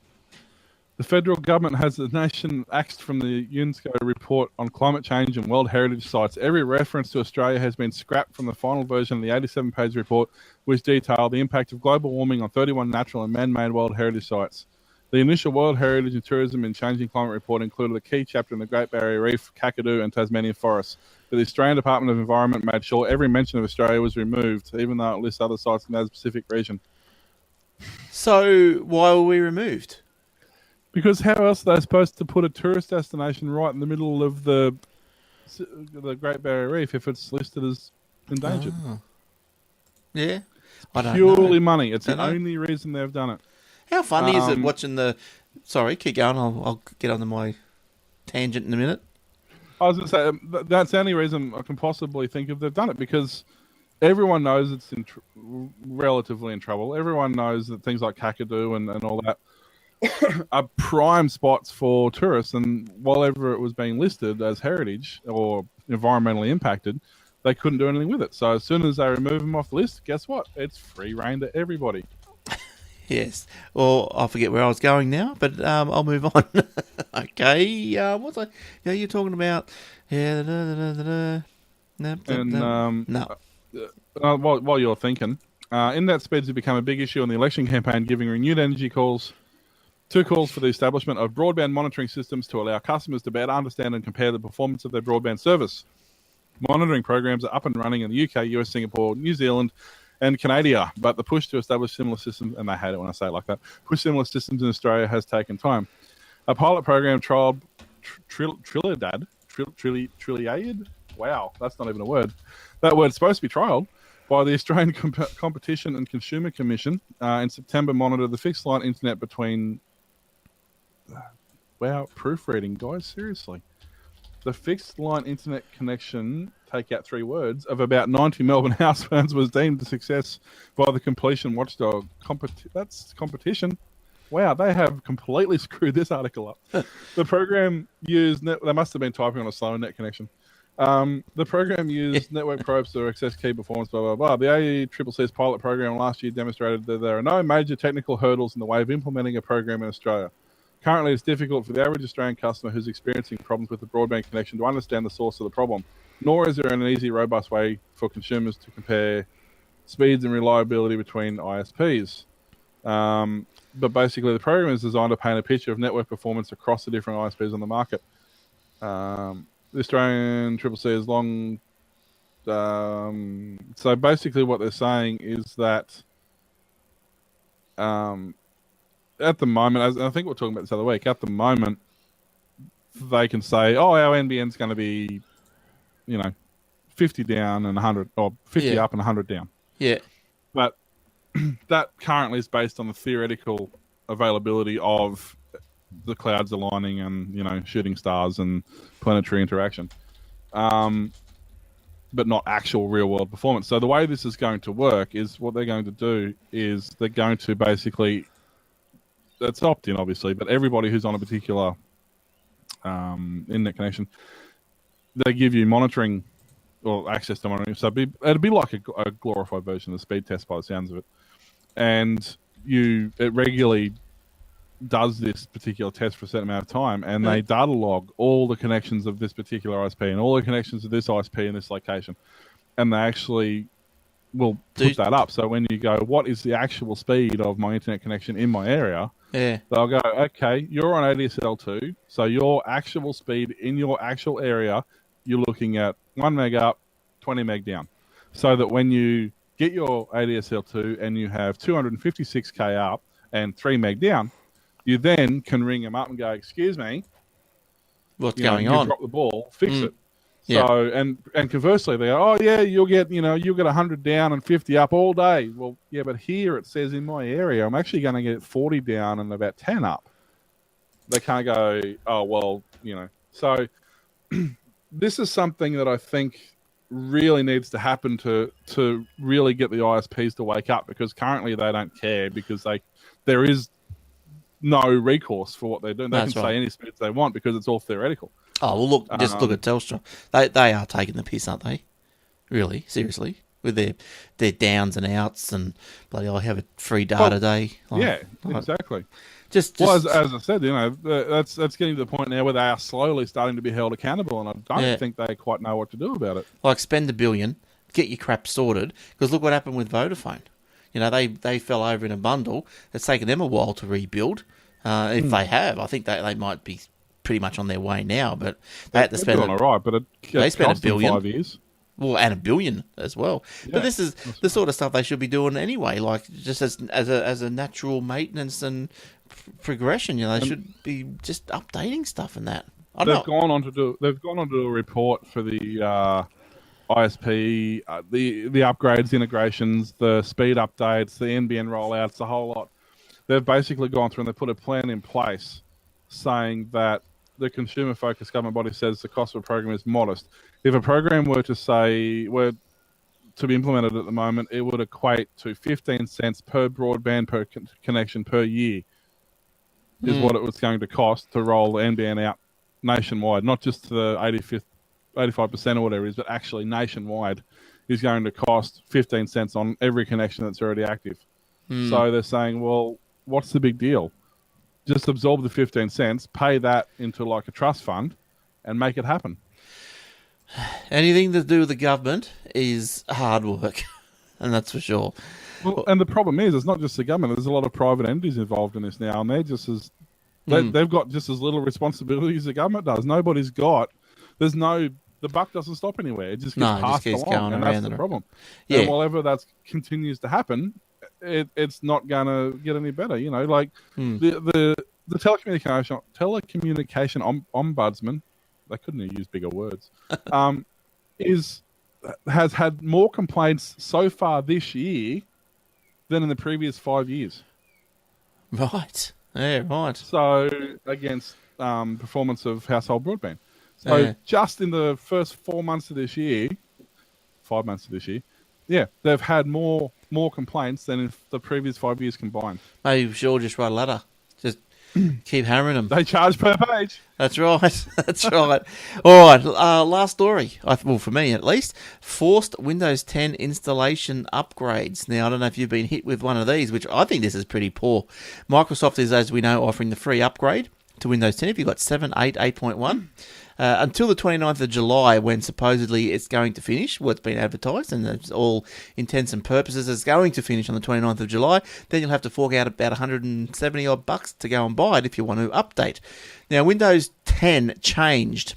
[SPEAKER 2] The federal government has the nation axed from the UNESCO report on climate change and World Heritage Sites. Every reference to Australia has been scrapped from the final version of the 87-page report, which detailed the impact of global warming on 31 natural and man-made World Heritage Sites. The initial World Heritage and Tourism and Changing Climate report included a key chapter in the Great Barrier Reef, Kakadu and Tasmanian forests. But the Australian Department of Environment made sure every mention of Australia was removed, even though it lists other sites in the Asia Pacific region.
[SPEAKER 1] So why were we removed?
[SPEAKER 2] Because how else are they supposed to put a tourist destination right in the middle of the Great Barrier Reef if it's listed as endangered?
[SPEAKER 1] Oh. Yeah, I don't know.
[SPEAKER 2] Purely money. It's
[SPEAKER 1] Don't
[SPEAKER 2] the
[SPEAKER 1] know.
[SPEAKER 2] only reason they've done it.
[SPEAKER 1] How funny is it watching the... Sorry, keep going. I'll get onto my tangent in a minute.
[SPEAKER 2] I was going to say, that's the only reason I can possibly think of they've done it, because everyone knows it's relatively in trouble. Everyone knows that things like Kakadu and all that are prime spots for tourists, and while ever it was being listed as heritage or environmentally impacted, they couldn't do anything with it. So as soon as they remove them off the list, guess what? It's free reign to everybody.
[SPEAKER 1] Yes. Well, I forget where I was going now, but I'll move on. Okay. What's I? Yeah, you're talking about. Yeah. No.
[SPEAKER 2] While you're thinking, internet speeds have become a big issue in the election campaign, giving renewed energy calls for the establishment of broadband monitoring systems to allow customers to better understand and compare the performance of their broadband service. Monitoring programs are up and running in the UK, US, Singapore, New Zealand, and Canada, but the push to establish similar systems, and they hate it when I say it like that, push similar systems in Australia has taken time. A pilot program trialled Trinidad. Wow, that's not even a word. That word's supposed to be trialled by the Australian Competition and Consumer Commission in September. Monitored the fixed line internet between... Wow, proofreading, guys, seriously. The fixed line internet connection, take out 3 words, of about 90 Melbourne households was deemed a success by the completion watchdog. That's competition. Wow, they have completely screwed this article up. The program used... They must have been typing on a slow net connection. The program used network probes to access key performance, blah, blah, blah. The ACCC's pilot program last year demonstrated that there are no major technical hurdles in the way of implementing a program in Australia. Currently, it's difficult for the average Australian customer who's experiencing problems with the broadband connection to understand the source of the problem, nor is there an easy, robust way for consumers to compare speeds and reliability between ISPs. But basically, the program is designed to paint a picture of network performance across the different ISPs on the market. The Australian CCC is long... so basically what they're saying is that... at the moment, as I think we were talking about this other week, at the moment, they can say, oh, our NBN's going to be, 50 down and 100, or 50 up and 100 down.
[SPEAKER 1] Yeah.
[SPEAKER 2] But that currently is based on the theoretical availability of the clouds aligning and, shooting stars and planetary interaction. But not actual real-world performance. So the way this is going to work is what they're going to do is they're going to basically... It's opt-in, obviously, but everybody who's on a particular internet connection, they give you monitoring or access to monitoring. So it'd be like a glorified version of the speed test by the sounds of it. And it regularly does this particular test for a certain amount of time, and they data log all the connections of this particular ISP and all the connections of this ISP in this location. And they actually... will put that up. So when you go, what is the actual speed of my internet connection in my area?
[SPEAKER 1] Yeah.
[SPEAKER 2] They'll go, okay, you're on ADSL2, so your actual speed in your actual area, you're looking at 1 meg up, 20 meg down. So that when you get your ADSL2 and you have 256k up and 3 meg down, you then can ring them up and go, excuse me,
[SPEAKER 1] what's going on?
[SPEAKER 2] Drop the ball, fix it.
[SPEAKER 1] Yeah.
[SPEAKER 2] So, and conversely, they go, oh, yeah, you'll get 100 down and 50 up all day. Well, yeah, but here it says in my area, I'm actually going to get 40 down and about 10 up. They can't go, oh, well, So, this is something that I think really needs to happen to really get the ISPs to wake up, because currently they don't care, because there is no recourse for what they're doing. They can say any speeds they want because it's all theoretical.
[SPEAKER 1] Oh, well, look at Telstra. They are taking the piss, aren't they? Really? Seriously? With their downs and outs and bloody hell, have a free data day.
[SPEAKER 2] Exactly.
[SPEAKER 1] Just
[SPEAKER 2] as I said, that's getting to the point now where they are slowly starting to be held accountable, and I don't think they quite know what to do about it.
[SPEAKER 1] Like, spend $1 billion, get your crap sorted, because look what happened with Vodafone. They fell over in a bundle. It's taken them a while to rebuild. If they have, I think they might be pretty much on their way now, but they had to spend...
[SPEAKER 2] all right, but they spent $1 billion. 5 years.
[SPEAKER 1] Well, and 1 billion as well.
[SPEAKER 2] Yeah,
[SPEAKER 1] but this is the sort of stuff they should be doing anyway, like just as a natural maintenance and progression. They should be just updating stuff and that.
[SPEAKER 2] They've gone on to do a report for the ISP, the upgrades, integrations, the speed updates, the NBN rollouts, the whole lot. They've basically gone through and they put a plan in place saying that the consumer-focused government body says the cost of a program is modest. If a program were to be implemented at the moment, it would equate to 15 cents per broadband per connection per year is what it was going to cost to roll the NBN out nationwide, not just to the 85% or whatever it is, but actually nationwide is going to cost 15 cents on every connection that's already active. So they're saying, well, what's the big deal? Just absorb the 15 cents, pay that into like a trust fund, and make it happen.
[SPEAKER 1] Anything to do with the government is hard work, and that's for sure.
[SPEAKER 2] Well, and the problem is, it's not just the government. There's a lot of private entities involved in this now, and they're just as they've got just as little responsibility as the government does. The buck doesn't stop anywhere. It just gets passed along, and that's the problem. Yeah. And whatever that continues to happen, it's not going to get any better. The telecommunication ombudsman, they couldn't have used bigger words, has had more complaints so far this year than in the previous 5 years.
[SPEAKER 1] Right. Yeah, right.
[SPEAKER 2] So against performance of household broadband. So just in the first 4 months of this year, 5 months of this year, they've had more complaints than in the previous 5 years combined.
[SPEAKER 1] Maybe we should all just write a letter. Just keep hammering them.
[SPEAKER 2] They charge per page.
[SPEAKER 1] That's right. That's right. All right. Last story. Well, for me at least. Forced Windows 10 installation upgrades. Now, I don't know if you've been hit with one of these, which I think this is pretty poor. Microsoft is, as we know, offering the free upgrade to Windows 10 if you've got 7, 8, 8.1. Until the 29th of July, when supposedly it's going to finish. Well, it's been advertised, and it's all intents and purposes it's going to finish on the 29th of July. Then you'll have to fork out about 170 odd bucks to go and buy it if you want to update. Now, Windows 10 changed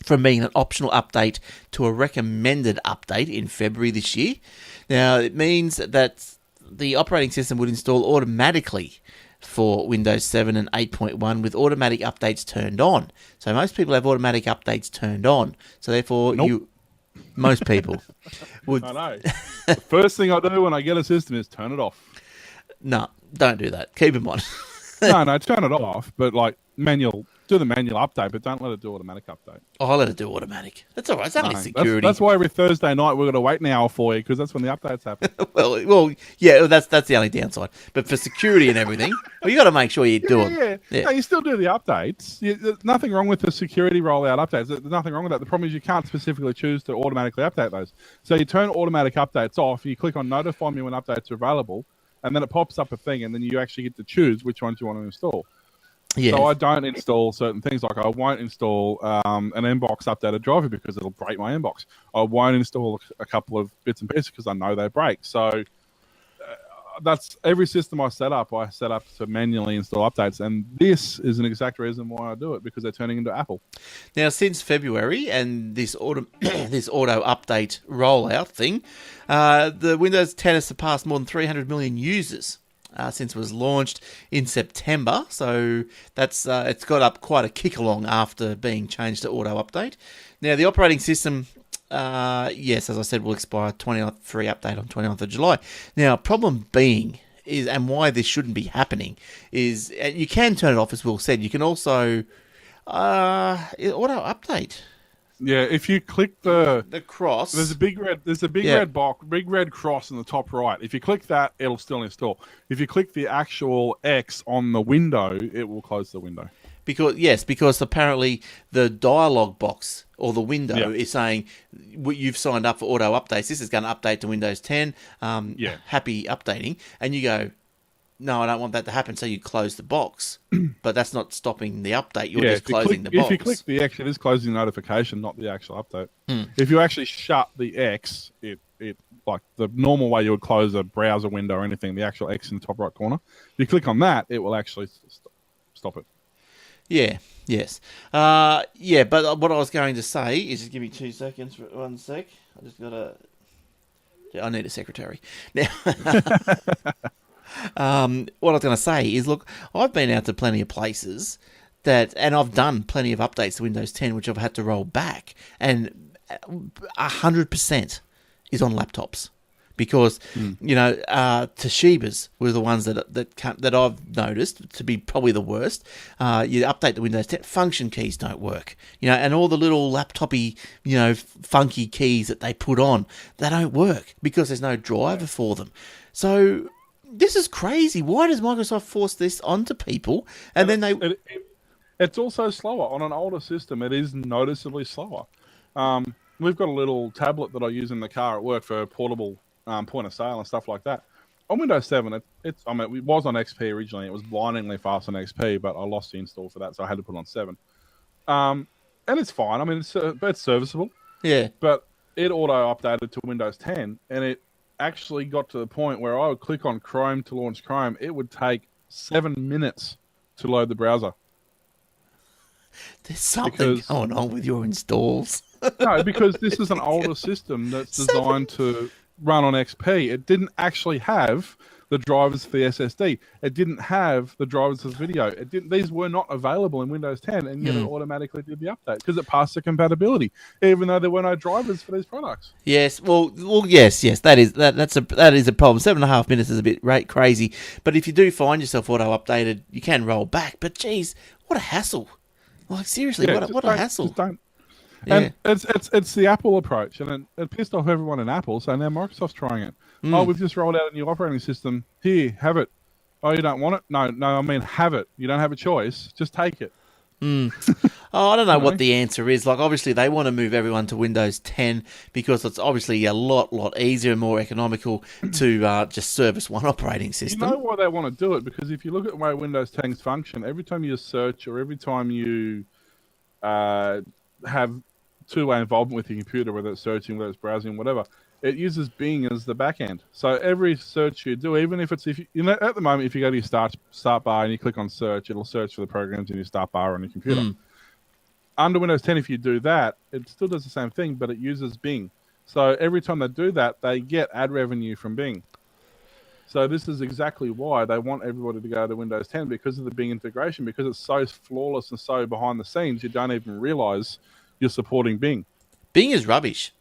[SPEAKER 1] from being an optional update to a recommended update in February this year. Now, it means that the operating system would install automatically for Windows 7 and 8.1 with automatic updates turned on. So most people have automatic updates turned on. So therefore, most people would...
[SPEAKER 2] I know. The first thing I do when I get a system is turn it off.
[SPEAKER 1] No, don't do that. Keep them on.
[SPEAKER 2] No, turn it off, but do the manual update, but don't let it do automatic update.
[SPEAKER 1] Oh, I'll let it do automatic. That's all right. It's only security.
[SPEAKER 2] That's why every Thursday night we're going to wait an hour for you, because that's when the updates happen.
[SPEAKER 1] well, yeah, that's the only downside. But for security and everything, you got to make sure you do it.
[SPEAKER 2] Yeah. No, you still do the updates. There's nothing wrong with the security rollout updates. There's nothing wrong with that. The problem is you can't specifically choose to automatically update those. So you turn automatic updates off, you click on notify me when updates are available, and then it pops up a thing, and then you actually get to choose which ones you want to install. Yeah. So I don't install certain things. Like I won't install an inbox updated driver because it'll break my inbox. I won't install a couple of bits and pieces because I know they break. So that's every system I set up to manually install updates. And this is an exact reason why I do it, because they're turning into Apple.
[SPEAKER 1] Now, since February and this auto update rollout thing, the Windows 10 has surpassed more than 300 million users. Since it was launched in September, so that's it's got up quite a kick along after being changed to auto update. Now the operating system, yes, as I said, will expire free update on 29th of July. Now, problem being is, and why this shouldn't be happening is, you can turn it off, as Will said. You can also auto update.
[SPEAKER 2] Yeah, if you click the
[SPEAKER 1] cross,
[SPEAKER 2] there's a big red box, big red cross in the top right. If you click that, it'll still install. If you click the actual X on the window, it will close the window.
[SPEAKER 1] Because apparently the dialog box or the window is saying you've signed up for auto updates. This is going to update to Windows 10. Happy updating, and you go, no, I don't want that to happen. So you close the box, but that's not stopping the update. You're just closing the box.
[SPEAKER 2] If you click the X, it is closing the notification, not the actual update. If you actually shut the X, it like the normal way you would close a browser window or anything, the actual X in the top right corner. If you click on that, it will actually stop it.
[SPEAKER 1] Yeah. Yes. Yeah. But what I was going to say is, just give me 2 seconds. 1 sec. I just gotta. I need a secretary now. What I was going to say is, look, I've been out to plenty of places and I've done plenty of updates to Windows 10, which I've had to roll back, and 100% is on laptops. Because Toshiba's were the ones that I've noticed to be probably the worst. You update the Windows 10, function keys don't work, and all the little laptopy, funky keys that they put on, they don't work because there's no driver for them. So this is crazy. Why does Microsoft force this onto people? And then
[SPEAKER 2] it's also slower on an older system. It is noticeably slower. We've got a little tablet that I use in the car at work for portable point of sale and stuff like that. On Windows 7, it was on XP originally. It was blindingly fast on XP, but I lost the install for that, so I had to put it on 7. And it's fine. I mean, it's serviceable.
[SPEAKER 1] Yeah.
[SPEAKER 2] But it auto-updated to Windows 10, and it actually got to the point where I would click on Chrome to launch Chrome. It would take 7 minutes to load the browser.
[SPEAKER 1] There's something going on with your installs.
[SPEAKER 2] No, because this is an older system that's designed to run on XP. It didn't actually have the drivers for the SSD. It didn't have the drivers for video. These were not available in Windows 10, and yet it automatically did the update because it passed the compatibility, even though there were no drivers for these products.
[SPEAKER 1] Yes, well, yes. That is a problem. 7.5 minutes is a bit crazy, but if you do find yourself auto updated, you can roll back. But geez, what a hassle! Like seriously, what a hassle!
[SPEAKER 2] Just don't. And it's the Apple approach, and it pissed off everyone in Apple, so now Microsoft's trying it. Oh, we've just rolled out a new operating system. Here, have it. Oh, you don't want it? No, I mean have it. You don't have a choice. Just take it.
[SPEAKER 1] Oh, I don't know what the answer is. Like, obviously, they want to move everyone to Windows 10 because it's obviously a lot easier and more economical to just service one operating system.
[SPEAKER 2] You know why they want to do it? Because if you look at the way Windows 10's function, every time you search or every time you have two-way involvement with your computer, whether it's searching, whether it's browsing, whatever, it uses Bing as the back end. So every search you do, even if it's at the moment, if you go to your start bar and you click on search, it'll search for the programs in your start bar on your computer. Under Windows 10, if you do that, it still does the same thing, but it uses Bing. So every time they do that, they get ad revenue from Bing. So this is exactly why they want everybody to go to Windows 10, because of the Bing integration, because it's so flawless and so behind the scenes, you don't even realize you're supporting Bing.
[SPEAKER 1] Bing is rubbish.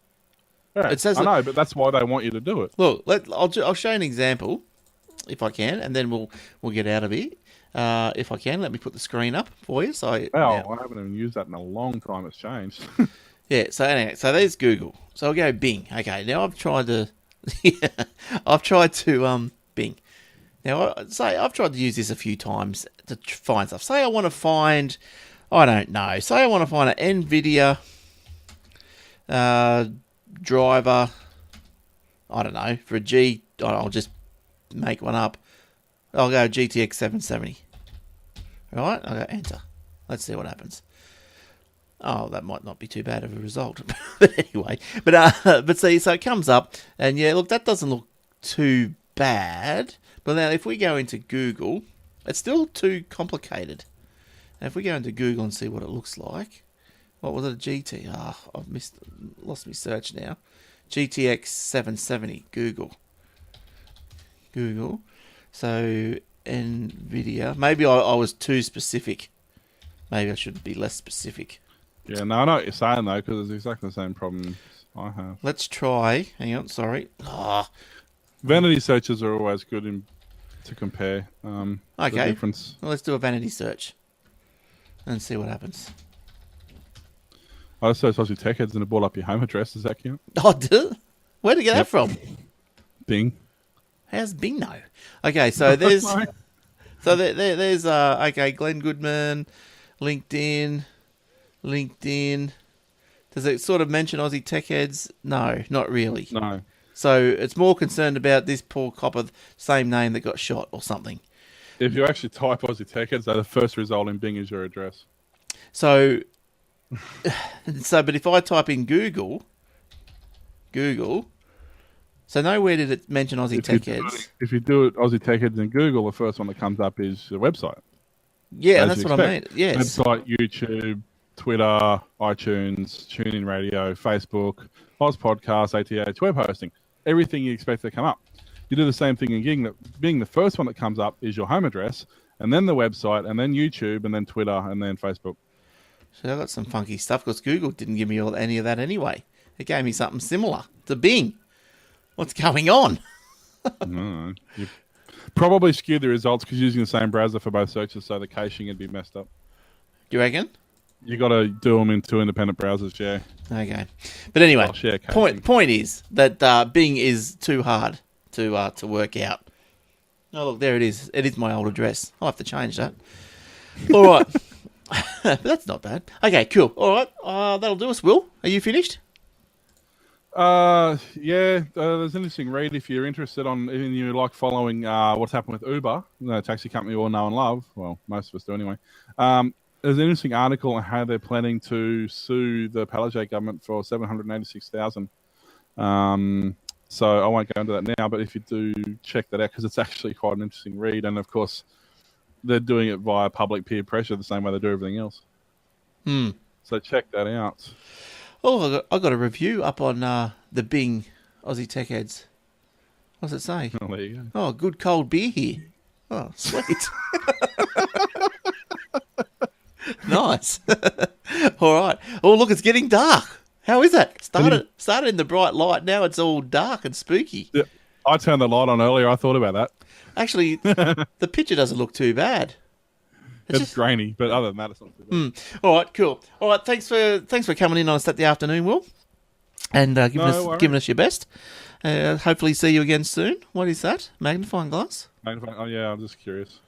[SPEAKER 2] Yeah,
[SPEAKER 1] it says
[SPEAKER 2] I know, but that's why they want you to do it.
[SPEAKER 1] Look, I'll show you an example, if I can, and then we'll get out of here. If I can, let me put the screen up for you.
[SPEAKER 2] I haven't even used that in a long time. It's changed.
[SPEAKER 1] Yeah. So anyway, there's Google. So I'll go Bing. Okay. Now I've tried to Bing. Now I've tried to use this a few times to find stuff. Say I want to find, I don't know. Say I want to find an NVIDIA driver. I don't know, for I'll just make one up. I'll go GTX 770. Right? I'll go enter. Let's see what happens. Oh, that might not be too bad of a result. But anyway. But see, so it comes up, and yeah, look, that doesn't look too bad. But now if we go into Google, it's still too complicated. Now if we go into Google and see what it looks like. What was it, a GT? I've lost my search now. GTX 770, Google. So, NVIDIA. Maybe I was too specific. Maybe I should be less specific.
[SPEAKER 2] Yeah, no, I know what you're saying, though, because it's exactly the same problem I have.
[SPEAKER 1] Let's try. Hang on, sorry.
[SPEAKER 2] Vanity searches are always good to compare
[SPEAKER 1] okay.
[SPEAKER 2] the difference.
[SPEAKER 1] Well, let's do a vanity search and see what happens.
[SPEAKER 2] I searched Aussie Tech Heads and it brought up your home address. Does that count?
[SPEAKER 1] Oh, did it? Where'd you get that from?
[SPEAKER 2] Bing.
[SPEAKER 1] How's Bing know? Okay, so there's... there's Glenn Goodman, LinkedIn. Does it sort of mention Aussie Tech Heads? No, not really.
[SPEAKER 2] No.
[SPEAKER 1] So it's more concerned about this poor copper, same name that got shot or something.
[SPEAKER 2] If you actually type Aussie Tech Heads, the first result in Bing is your address.
[SPEAKER 1] So, but if I type in Google, so nowhere did it mention Aussie Tech Heads.
[SPEAKER 2] If you do it Aussie Tech Heads in Google, the first one that comes up is the website.
[SPEAKER 1] Yeah,
[SPEAKER 2] as
[SPEAKER 1] that's
[SPEAKER 2] you
[SPEAKER 1] what I mean.
[SPEAKER 2] expect.
[SPEAKER 1] Yes.
[SPEAKER 2] Website, YouTube, Twitter, iTunes, TuneIn Radio, Facebook, Oz Podcasts, ATH, web hosting. Everything you expect to come up. You do the same thing in Bing. The first one that comes up is your home address, and then the website, and then YouTube, and then Twitter, and then Facebook.
[SPEAKER 1] So I got some funky stuff because Google didn't give me any of that anyway. It gave me something similar to Bing. What's going on?
[SPEAKER 2] No, you probably skewed the results because using the same browser for both searches, so the caching would be messed up.
[SPEAKER 1] Do you reckon?
[SPEAKER 2] You got to do them in two independent browsers, yeah.
[SPEAKER 1] Okay, but anyway,
[SPEAKER 2] I'll share caching.
[SPEAKER 1] point is that Bing is too hard to work out. Oh look, there it is. It is my old address. I'll have to change that. All right, that's not bad. Okay, cool. All right, that'll do us. Will, are you finished?
[SPEAKER 2] Yeah, there's an interesting read if you're interested on, even you like following what's happened with Uber, the taxi company we all know and love. Well, most of us do anyway. There's an interesting article on how they're planning to sue the Palaszczuk government for $786,000. So I won't go into that now, but if you do check that out, because it's actually quite an interesting read, and of course they're doing it via public peer pressure, the same way they do everything else. So check that out.
[SPEAKER 1] Oh, I got a review up on the Bing Aussie Tech Heads. What does it say?
[SPEAKER 2] Oh, there you go.
[SPEAKER 1] Oh, good cold beer here. Oh, sweet. Nice. All right. Oh, look, it's getting dark. How is that? Started in the bright light. Now it's all dark and spooky.
[SPEAKER 2] Yeah, I turned the light on earlier. I thought about that.
[SPEAKER 1] Actually, the picture doesn't look too bad.
[SPEAKER 2] It's grainy, but other than that, it's not too bad.
[SPEAKER 1] All right, cool. All right, thanks for coming in on us at the afternoon, Will, and giving us your best. Hopefully, see you again soon. What is that? Magnifying glass?
[SPEAKER 2] Oh yeah, I'm just curious.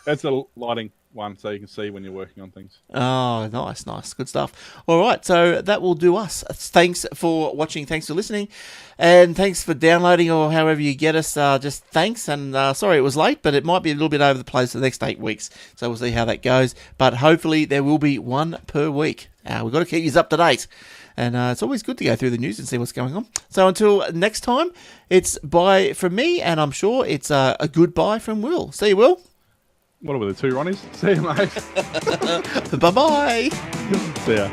[SPEAKER 2] That's a lighting one, so you can see when you're working on things.
[SPEAKER 1] Oh, nice. Good stuff. All right, so that will do us. Thanks for watching. Thanks for listening. And thanks for downloading or however you get us. Just thanks. And sorry it was late, but it might be a little bit over the place for the next 8 weeks. So we'll see how that goes. But hopefully there will be one per week. We've got to keep you up to date. And it's always good to go through the news and see what's going on. So until next time, it's bye from me. And I'm sure it's a goodbye from Will. See you, Will.
[SPEAKER 2] What are we, the two Ronnies? See you, mate.
[SPEAKER 1] Bye-bye.
[SPEAKER 2] See ya.